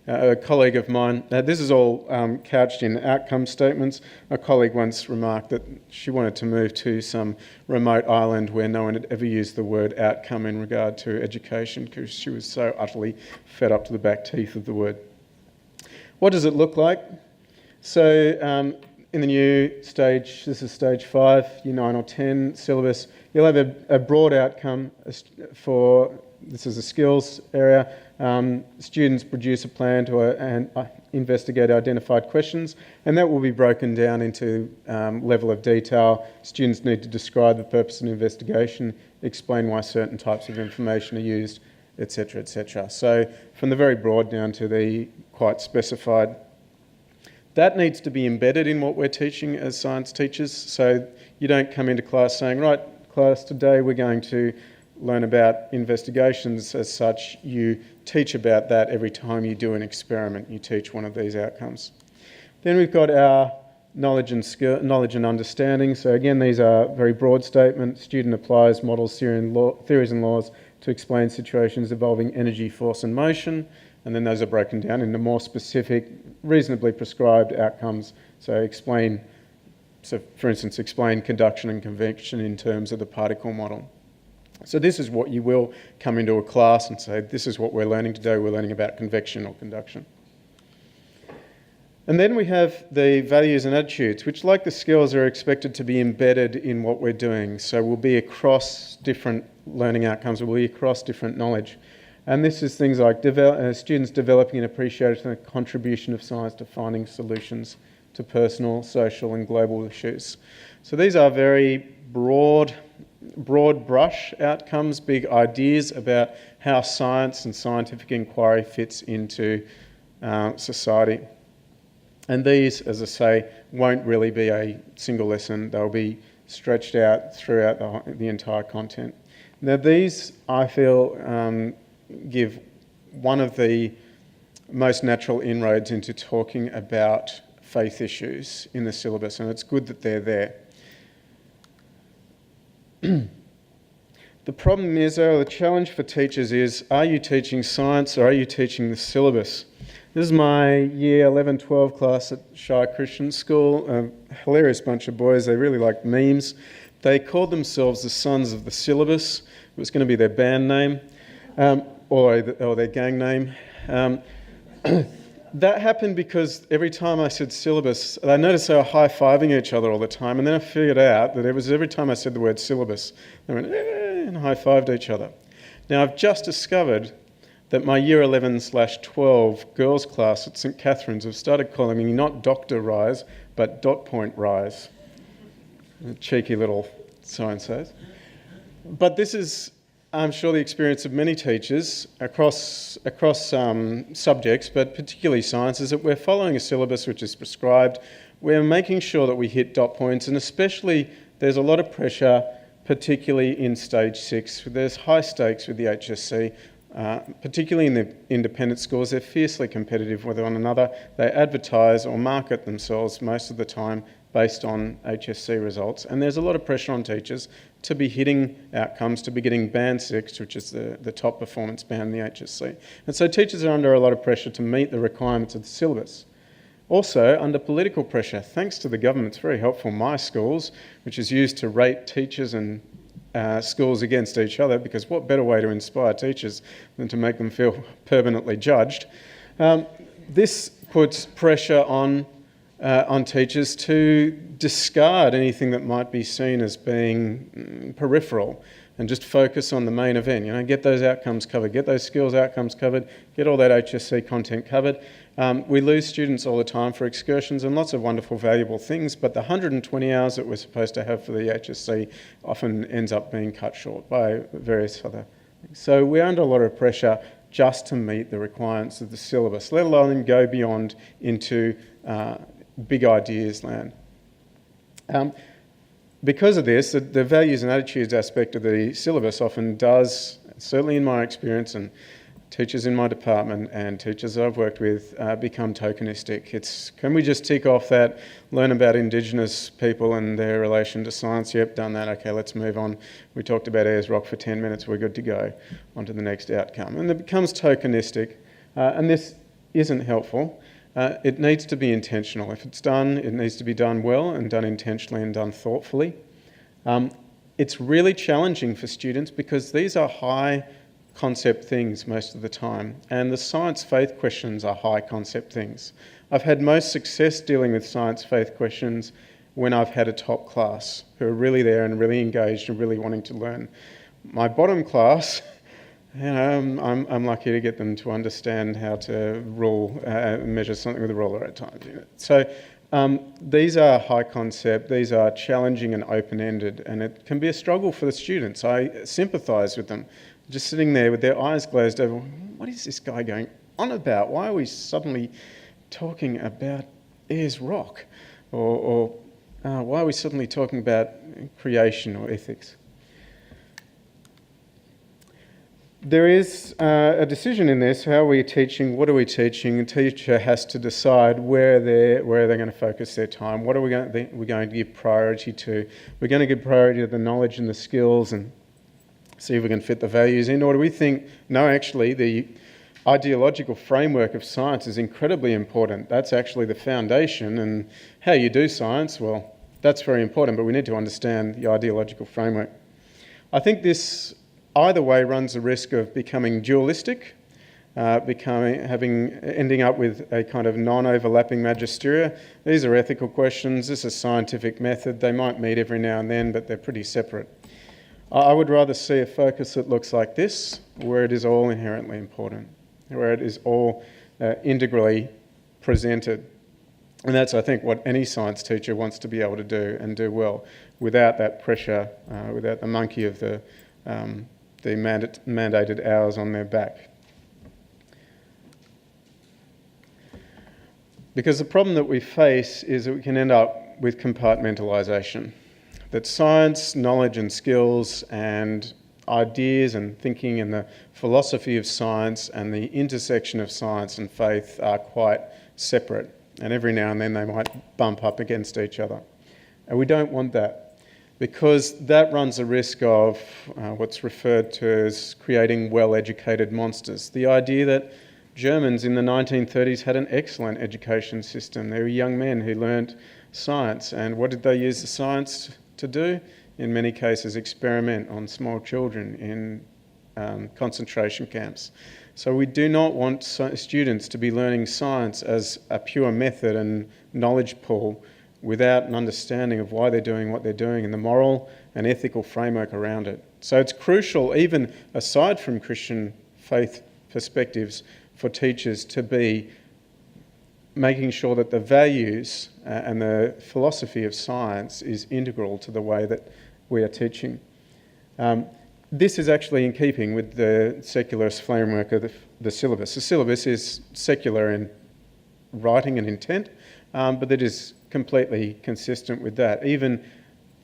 A colleague of mine, this is all couched in outcome statements. A colleague once remarked that she wanted to move to some remote island where no one had ever used the word outcome in regard to education because she was so utterly fed up to the back teeth of the word. What does it look like? So in the new stage, this is stage 5, year 9 or 10 syllabus, you'll have a broad outcome for, this is a skills area. Students produce a plan to investigate identified questions, and that will be broken down into level of detail. Students need to describe the purpose of an investigation, explain why certain types of information are used, etc., etc. So from the very broad down to the quite specified. That needs to be embedded in what we're teaching as science teachers, so you don't come into class saying, right, class, today we're going to learn about investigations as such. You teach about that every time you do an experiment. You teach one of these outcomes. Then we've got our knowledge and understanding. So again, these are very broad statements. Student applies models, theories and laws to explain situations involving energy, force and motion. And then those are broken down into more specific, reasonably prescribed outcomes. So for instance, explain conduction and convection in terms of the particle model. So this is what you will come into a class and say, this is what we're learning today. We're learning about convection or conduction. And then we have the values and attitudes, which, like the skills, are expected to be embedded in what we're doing. So we'll be across different learning outcomes. We'll be across different knowledge. And this is things like students developing an appreciation of the contribution of science to finding solutions to personal, social and global issues. So these are very broad brush outcomes, big ideas about how science and scientific inquiry fits into society. And these, as I say, won't really be a single lesson. They'll be stretched out throughout the entire content. Now these, I feel, give one of the most natural inroads into talking about faith issues in the syllabus, and it's good that they're there. The problem is, though, the challenge for teachers is, are you teaching science or are you teaching the syllabus? This is my year 11-12 class at Shire Christian School, a hilarious bunch of boys. They really liked memes. They called themselves the Sons of the Syllabus. It was going to be their band name, or their gang name. That happened because every time I said syllabus, I noticed they were high-fiving each other all the time, and then I figured out that it was every time I said the word syllabus, they went, and high-fived each other. Now, I've just discovered that my year 11/12 girls class at St Catherine's have started calling me not Dr. Ruys, but Dot Point Ruys. A cheeky little so-and-sos. But this is, I'm sure, the experience of many teachers across subjects, but particularly science, is that we're following a syllabus which is prescribed. We're making sure that we hit dot points, and especially there's a lot of pressure, particularly in stage 6. There's high stakes with the HSC, particularly in the independent schools. They're fiercely competitive with one another. They advertise or market themselves most of the time based on HSC results, and there's a lot of pressure on teachers to be hitting outcomes, to be getting band 6, which is the top performance band in the HSC. And so teachers are under a lot of pressure to meet the requirements of the syllabus. Also, under political pressure, thanks to the government's very helpful My Schools, which is used to rate teachers and schools against each other, because what better way to inspire teachers than to make them feel permanently judged? This puts pressure on teachers to discard anything that might be seen as being peripheral and just focus on the main event. You know, get those outcomes covered, get those skills outcomes covered, get all that HSC content covered. We lose students all the time for excursions and lots of wonderful, valuable things, but the 120 hours that we're supposed to have for the HSC often ends up being cut short by various other things. So we're under a lot of pressure just to meet the requirements of the syllabus, let alone go beyond into big ideas land. Because of this, the values and attitudes aspect of the syllabus often does, certainly in my experience, and teachers in my department and teachers I've worked with, become tokenistic. It's, can we just tick off that, learn about Indigenous people and their relation to science? Yep, done that. Okay, let's move on. We talked about Ayers Rock for 10 minutes. We're good to go. On to the next outcome. And it becomes tokenistic, and this isn't helpful. It needs to be intentional. If it's done, it needs to be done well and done intentionally and done thoughtfully. It's really challenging for students because these are high concept things most of the time, and the science faith questions are high concept things. I've had most success dealing with science faith questions when I've had a top class who are really there and really engaged and really wanting to learn. My bottom class, you know, I'm lucky to get them to understand how to measure something with a ruler at times. You know. So these are high concept, these are challenging and open-ended, and it can be a struggle for the students. I sympathise with them, just sitting there with their eyes glazed over. What is this guy going on about? Why are we suddenly talking about Ayers Rock? Or why are we suddenly talking about creation or ethics? There is a decision in this. How are we teaching? What are we teaching? A teacher has to decide where they're going to focus their time. What are we're going to give priority to? We're going to give priority to the knowledge and the skills and see if we can fit the values in, or do we think, no, actually, the ideological framework of science is incredibly important. That's actually the foundation, and how you do science, well, that's very important, but we need to understand the ideological framework. I think this, either way, runs the risk of becoming dualistic, ending up with a kind of non-overlapping magisteria. These are ethical questions. This is scientific method. They might meet every now and then, but they're pretty separate. I would rather see a focus that looks like this, where it is all inherently important, where it is all integrally presented. And that's, I think, what any science teacher wants to be able to do and do well, without that pressure, without the monkey of the mandated hours on their back. Because the problem that we face is that we can end up with compartmentalisation. That science, knowledge and skills and ideas and thinking and the philosophy of science and the intersection of science and faith are quite separate. And every now and then they might bump up against each other. And we don't want that, because that runs the risk of what's referred to as creating well-educated monsters. The idea that Germans in the 1930s had an excellent education system. They were young men who learnt science. And what did they use the science to do? In many cases, experiment on small children in concentration camps. So we do not want students to be learning science as a pure method and knowledge pool without an understanding of why they're doing what they're doing and the moral and ethical framework around it. So it's crucial, even aside from Christian faith perspectives for teachers to be making sure that the values and the philosophy of science is integral to the way that we are teaching. This is actually in keeping with the secularist framework of the syllabus. The syllabus is secular in writing and intent, but it is completely consistent with that. Even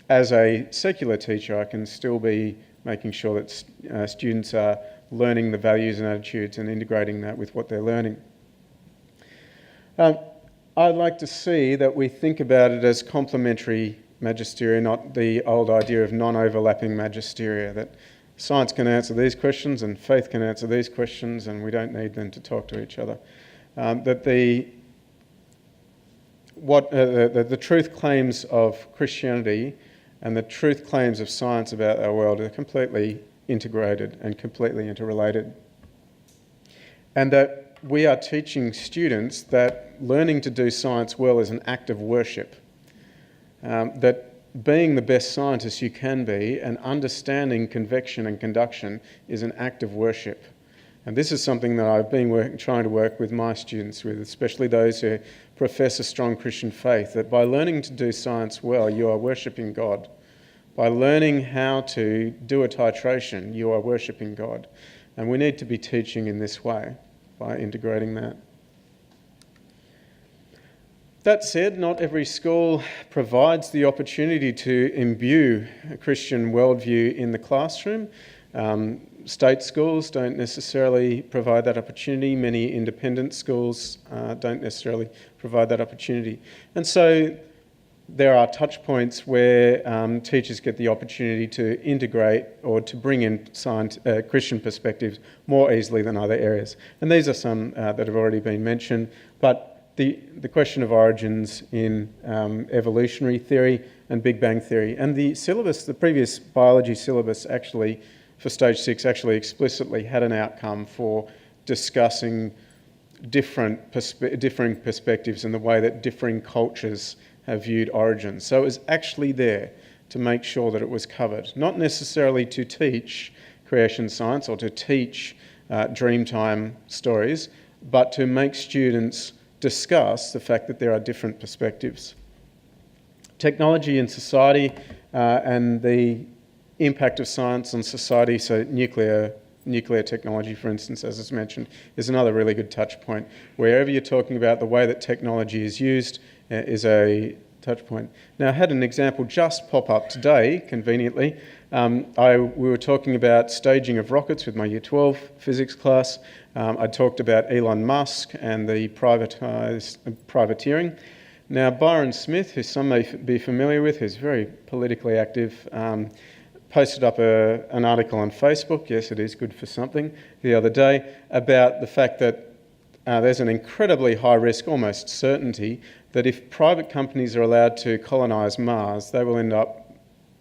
as a secular teacher, I can still be making sure that students are learning the values and attitudes and integrating that with what they're learning. I'd like to see that we think about it as complementary magisteria, not the old idea of non-overlapping magisteria, that science can answer these questions and faith can answer these questions and we don't need them to talk to each other. That the truth claims of Christianity and the truth claims of science about our world are completely integrated and completely interrelated. And that we are teaching students that learning to do science well is an act of worship. That being the best scientist you can be and understanding convection and conduction is an act of worship. And this is something that I've been trying to work with my students with, especially those who profess a strong Christian faith, that by learning to do science well, you are worshipping God. By learning how to do a titration, you are worshipping God. And we need to be teaching in this way, by integrating that. That said, not every school provides the opportunity to imbue a Christian worldview in the classroom. State schools don't necessarily provide that opportunity. Many independent schools don't necessarily provide that opportunity. And so there are touch points where teachers get the opportunity to integrate or to bring in Christian perspectives more easily than other areas. And these are some that have already been mentioned, but the question of origins in evolutionary theory and Big Bang theory. And the syllabus, the previous biology syllabus actually, for stage 6, actually explicitly had an outcome for discussing differing perspectives and the way that differing cultures have viewed origins. So it was actually there to make sure that it was covered, not necessarily to teach creation science or to teach Dreamtime stories, but to make students discuss the fact that there are different perspectives. Technology in society and the impact of science on society, so nuclear technology, for instance, as it's mentioned, is another really good touch point. Wherever you're talking about the way that technology is used is a touch point. Now, I had an example just pop up today, conveniently. We were talking about staging of rockets with my Year 12 physics class. I talked about Elon Musk and the privateering. Now, Byron Smith, who some may be familiar with, who's very politically active, posted up an article on Facebook, yes, it is good for something, the other day, about the fact that there's an incredibly high risk, almost certainty, that if private companies are allowed to colonise Mars, they will end up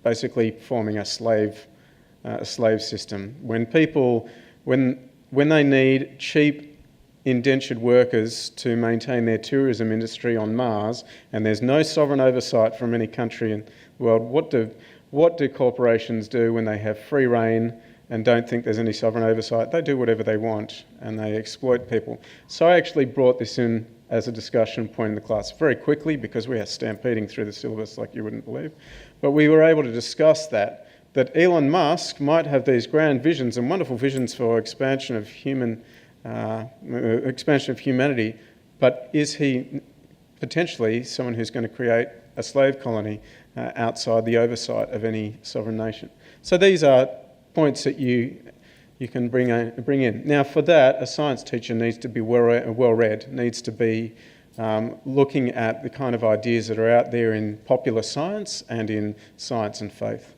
basically forming a slave system. When they need cheap indentured workers to maintain their tourism industry on Mars, and there's no sovereign oversight from any country in the world, what do corporations do when they have free rein and don't think there's any sovereign oversight? They do whatever they want and they exploit people. So I actually brought this in as a discussion point in the class very quickly because we are stampeding through the syllabus like you wouldn't believe. But we were able to discuss that Elon Musk might have these grand visions and wonderful visions for expansion of humanity, but is he potentially someone who's going to create a slave colony outside the oversight of any sovereign nation? So these are points that you can bring in. Now, for that, a science teacher needs to be well-read, needs to be looking at the kind of ideas that are out there in popular science and in science and faith.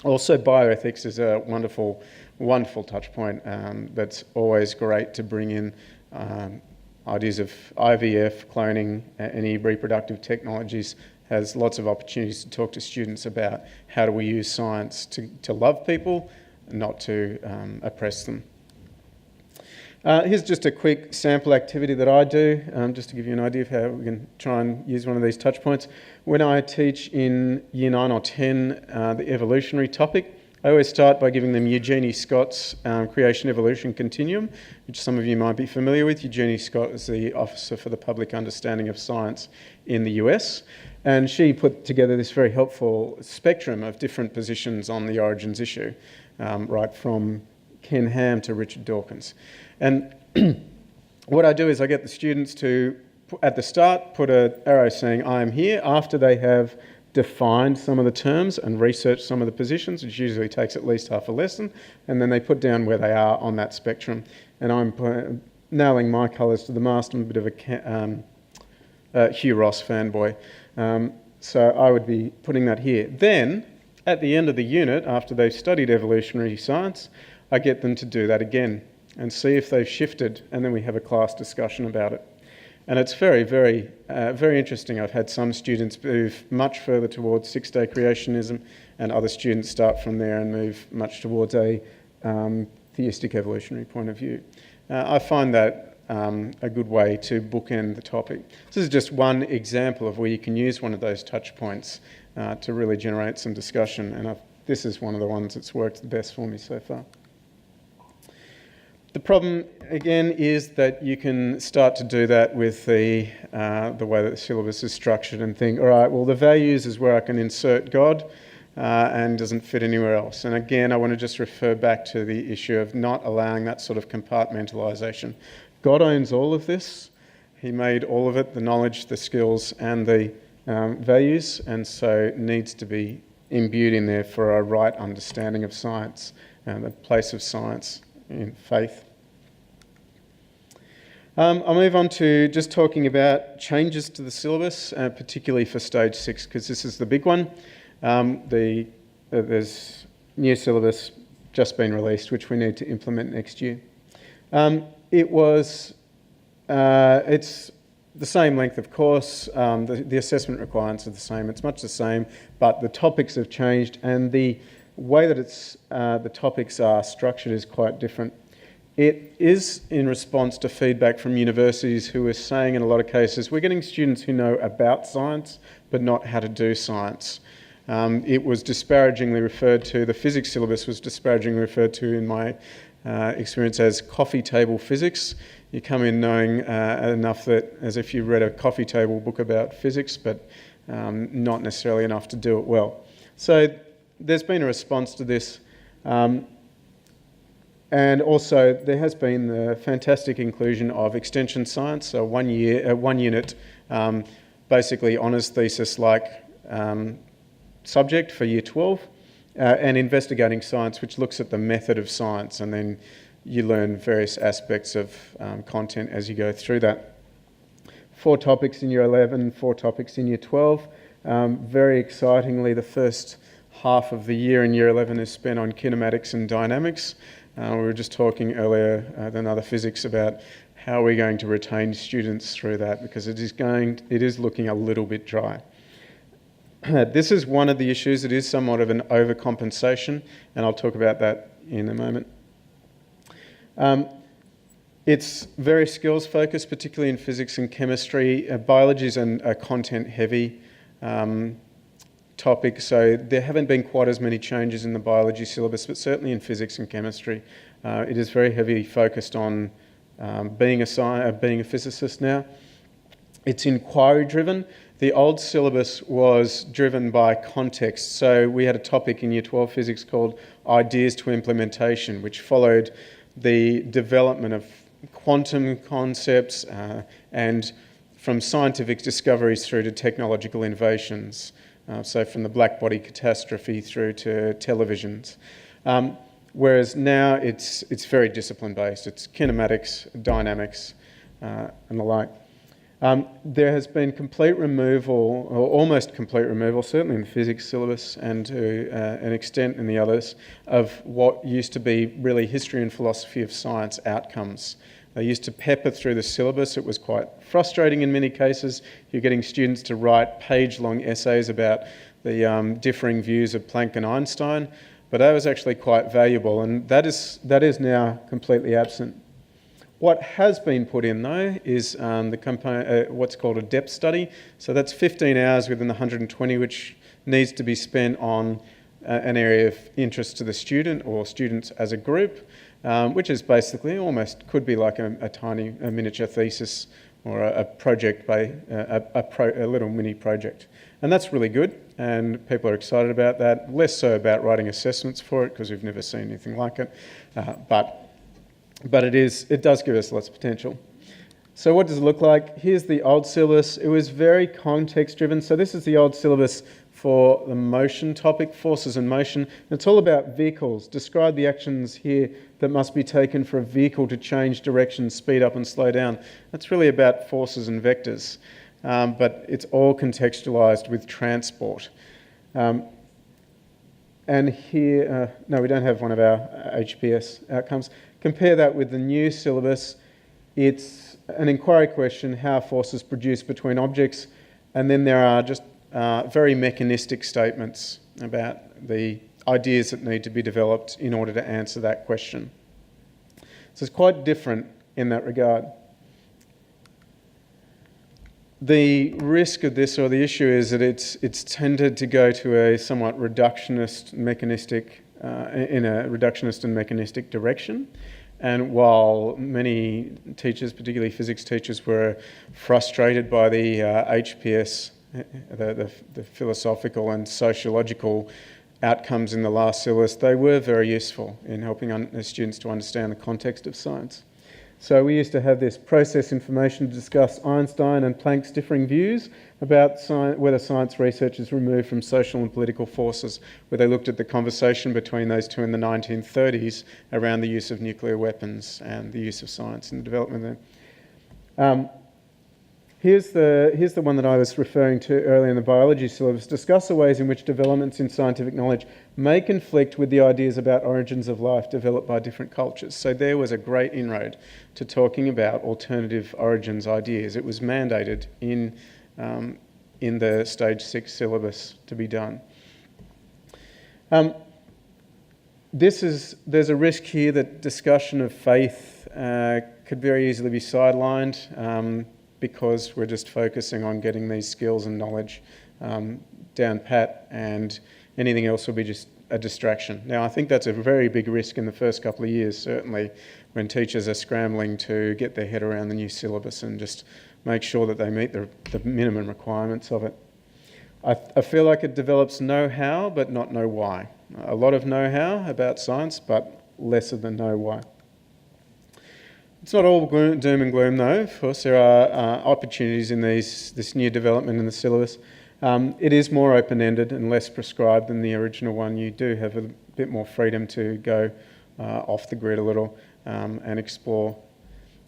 Also, bioethics is a wonderful, wonderful touch point that's always great to bring in ideas of IVF, cloning, any reproductive technologies. Has lots of opportunities to talk to students about how do we use science to love people, not to oppress them. Here's just a quick sample activity that I do, just to give you an idea of how we can try and use one of these touch points. When I teach in Year 9 or 10 the evolutionary topic, I always start by giving them Eugenie Scott's Creation Evolution Continuum, which some of you might be familiar with. Eugenie Scott is the Officer for the Public Understanding of Science in the US, and she put together this very helpful spectrum of different positions on the origins issue, right from Ken Ham to Richard Dawkins. And what I do is I get the students to, at the start, put an arrow saying, I am here, after they have defined some of the terms and researched some of the positions, which usually takes at least half a lesson, and then they put down where they are on that spectrum. And I'm nailing my colours to the mast. I'm a bit of a Hugh Ross fanboy. So I would be putting that here. Then, at the end of the unit, after they've studied evolutionary science, I get them to do that again and see if they've shifted, and then we have a class discussion about it. And it's very, very, very interesting. I've had some students move much further towards six-day creationism, and other students start from there and move much towards a theistic evolutionary point of view. I find that a good way to bookend the topic. This is just one example of where you can use one of those touch points to really generate some discussion, and this is one of the ones that's worked the best for me so far. The problem, again, is that you can start to do that with the way that the syllabus is structured and think, all right, well, the values is where I can insert God and doesn't fit anywhere else. And again, I want to just refer back to the issue of not allowing that sort of compartmentalisation. God owns all of this. He made all of it, the knowledge, the skills, and the values, and so needs to be imbued in there for a right understanding of science and the place of science in faith. I'll move on to just talking about changes to the syllabus, particularly for Stage 6, because this is the big one. There's new syllabus just been released, which we need to implement next year. It's the same length of course, the assessment requirements are the same, it's much the same, but the topics have changed, and the way that the topics are structured is quite different. It is in response to feedback from universities who are saying in a lot of cases, we're getting students who know about science, but not how to do science. It was disparagingly referred to, the physics syllabus was disparagingly referred to in my experience as coffee table physics. You come in knowing enough that, as if you read a coffee table book about physics, but not necessarily enough to do it well. So there's been a response to this. And also there has been the fantastic inclusion of extension science, so one unit, basically honours thesis-like subject for Year 12, and investigating science, which looks at the method of science, and then you learn various aspects of content as you go through that. 4 topics in Year 11, 4 topics in Year 12. Very excitingly, the first half of the year in Year 11 is spent on kinematics and dynamics. We were just talking earlier than other physics about how we're going to retain students through that, because it is looking a little bit dry. This is one of the issues. It is somewhat of an overcompensation, and I'll talk about that in a moment. It's very skills focused, particularly in physics and chemistry. Biology is a content heavy topic, so there haven't been quite as many changes in the biology syllabus, but certainly in physics and chemistry. It is very heavily focused on being a physicist now. It's inquiry driven. The old syllabus was driven by context. So we had a topic in Year 12 physics called Ideas to Implementation, which followed the development of quantum concepts and from scientific discoveries through to technological innovations. So from the black body catastrophe through to televisions. Whereas now it's very discipline based. It's kinematics, dynamics, and the like. There has been complete removal, or almost complete removal, certainly in the physics syllabus and to an extent in the others, of what used to be really history and philosophy of science outcomes. They used to pepper through the syllabus. It was quite frustrating in many cases. You're getting students to write page-long essays about the differing views of Planck and Einstein, but that was actually quite valuable, and that is now completely absent. What has been put in, though, is what's called a depth study. So that's 15 hours within the 120, which needs to be spent on an area of interest to the student or students as a group, which is basically almost could be like a miniature thesis or a project a little mini project. And that's really good, and people are excited about that. Less so about writing assessments for it, because we've never seen anything like it. But it does give us lots of potential. So what does it look like? Here's the old syllabus. It was very context driven. So this is the old syllabus for the motion topic, forces and motion. It's all about vehicles. Describe the actions here that must be taken for a vehicle to change direction, speed up and slow down. That's really about forces and vectors. But it's all contextualised with transport. And here, no, we don't have one of our HPS outcomes. Compare that with the new syllabus. It's an inquiry question, how forces produce between objects, and then there are just very mechanistic statements about the ideas that need to be developed in order to answer that question. So it's quite different in that regard. The risk of this, or the issue, is that it's tended to go to a somewhat reductionist, mechanistic, in a reductionist and mechanistic direction. And while many teachers, particularly physics teachers, were frustrated by the HPS, the philosophical and sociological outcomes in the last syllabus, they were very useful in helping the students to understand the context of science. So we used to have this process information to discuss Einstein and Planck's differing views about whether science research is removed from social and political forces, where they looked at the conversation between those two in the 1930s around the use of nuclear weapons and the use of science in the development of them. Here's the one that I was referring to earlier in the biology syllabus. Discuss the ways in which developments in scientific knowledge may conflict with the ideas about origins of life developed by different cultures. So there was a great inroad to talking about alternative origins ideas. It was mandated in the Stage 6 syllabus to be done. There's a risk here that discussion of faith could very easily be sidelined because we're just focusing on getting these skills and knowledge down pat, and anything else will be just a distraction. Now, I think that's a very big risk in the first couple of years, certainly, when teachers are scrambling to get their head around the new syllabus and just make sure that they meet the minimum requirements of it. I feel like it develops know-how, but not know-why. A lot of know-how about science, but less of the know-why. It's not all doom and gloom, though. Of course, there are opportunities in this new development in the syllabus. It is more open-ended and less prescribed than the original one. You do have a bit more freedom to go off the grid a little and explore,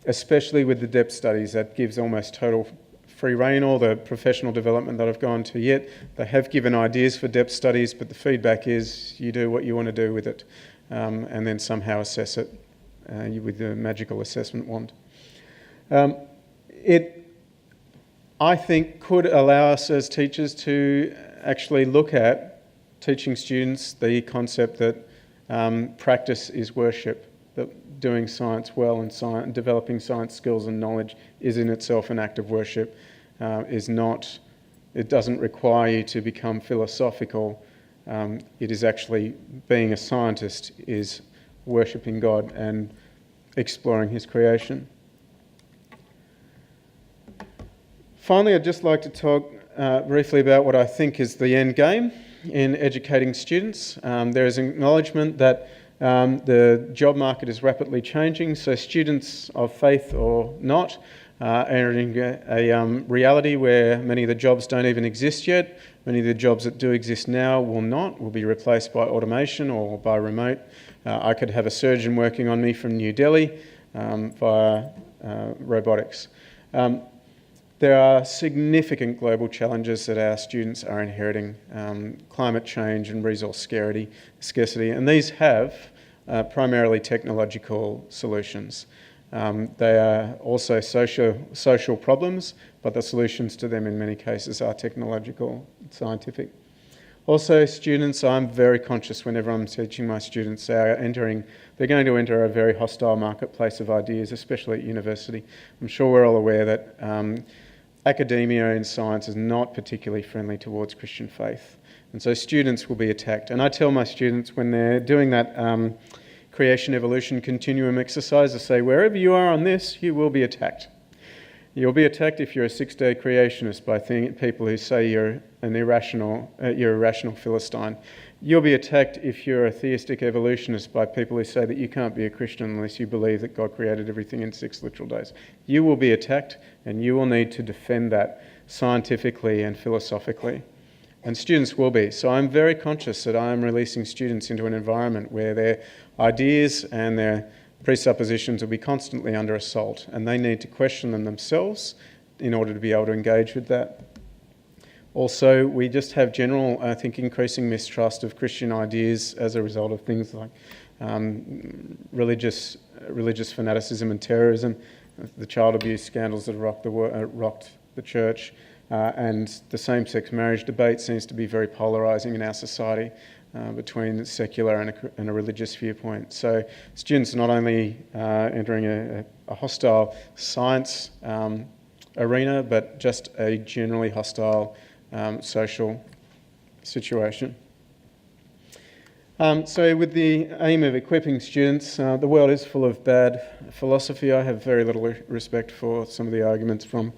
especially with the depth studies. That gives almost total free rein. All the professional development that I've gone to yet, they have given ideas for depth studies, but the feedback is you do what you want to do with it and then somehow assess it with the magical assessment wand. It, I think, could allow us as teachers to actually look at teaching students the concept that practice is worship, that doing science well and developing science skills and knowledge is in itself an act of worship. It doesn't require you to become philosophical. It is actually, being a scientist is worshipping God and exploring his creation. Finally, I'd just like to talk briefly about what I think is the end game in educating students. There is acknowledgement that the job market is rapidly changing, so students of faith or not are entering a reality where many of the jobs don't even exist yet. Many of the jobs that do exist now will be replaced by automation or by remote. I could have a surgeon working on me from New Delhi via robotics. There are significant global challenges that our students are inheriting, climate change and resource scarcity, and these have primarily technological solutions. They are also social problems, but the solutions to them in many cases are technological, scientific. Also, students, I'm very conscious whenever I'm teaching my students, they're going to enter a very hostile marketplace of ideas, especially at university. I'm sure we're all aware that academia in science is not particularly friendly towards Christian faith. And so students will be attacked. And I tell my students when they're doing that creation evolution continuum exercise, I say, wherever you are on this, you will be attacked. You'll be attacked if you're a six-day creationist by people who say you're an irrational Philistine. You'll be attacked if you're a theistic evolutionist by people who say that you can't be a Christian unless you believe that God created everything in 6 literal days. You will be attacked, and you will need to defend that scientifically and philosophically. And students will be. So I'm very conscious that I am releasing students into an environment where their ideas and their presuppositions will be constantly under assault, and they need to question them themselves in order to be able to engage with that. Also, we just have general, I think, increasing mistrust of Christian ideas as a result of things like religious fanaticism and terrorism, the child abuse scandals that have rocked the church, and the same-sex marriage debate seems to be very polarising in our society between secular and a religious viewpoint. So students are not only entering a hostile science arena, but just a generally hostile social situation. So with the aim of equipping students, the world is full of bad philosophy. I have very little respect for some of the arguments from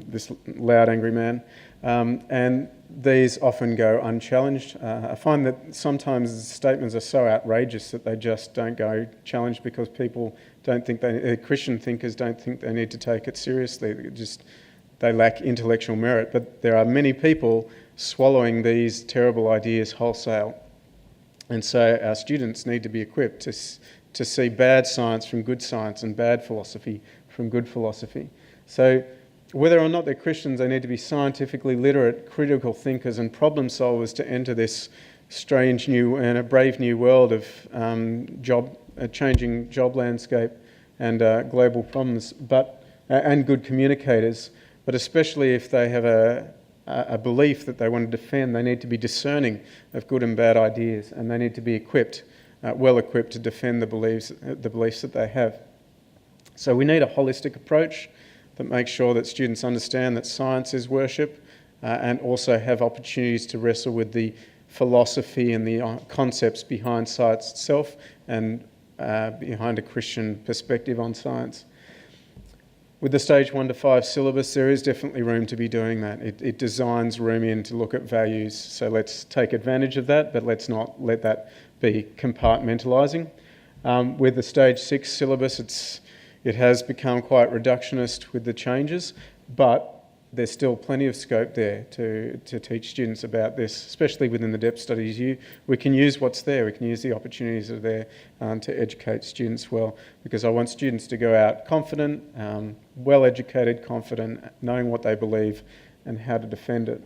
this loud, angry man. And these often go unchallenged. I find that sometimes the statements are so outrageous that they just don't go challenged because people don't think Christian thinkers don't think they need to take it seriously. They lack intellectual merit. But there are many people swallowing these terrible ideas wholesale. And so our students need to be equipped to see bad science from good science and bad philosophy from good philosophy. So whether or not they're Christians, they need to be scientifically literate, critical thinkers and problem solvers to enter this strange new and a brave new world of changing job landscape and global problems, and good communicators. But especially if they have a belief that they want to defend, they need to be discerning of good and bad ideas, and they need to be equipped, well equipped to defend the beliefs that they have. So we need a holistic approach that makes sure that students understand that science is worship, and also have opportunities to wrestle with the philosophy and the concepts behind science itself and behind a Christian perspective on science. With the stage 1 to 5 syllabus, there is definitely room to be doing that. It designs room in to look at values. So let's take advantage of that, but let's not let that be compartmentalising. With the stage 6 syllabus, it has become quite reductionist with the changes, but there's still plenty of scope there to teach students about this, especially within the depth studies. We can use what's there, we can use the opportunities that are there to educate students well, because I want students to go out confident, well educated, confident, knowing what they believe and how to defend it.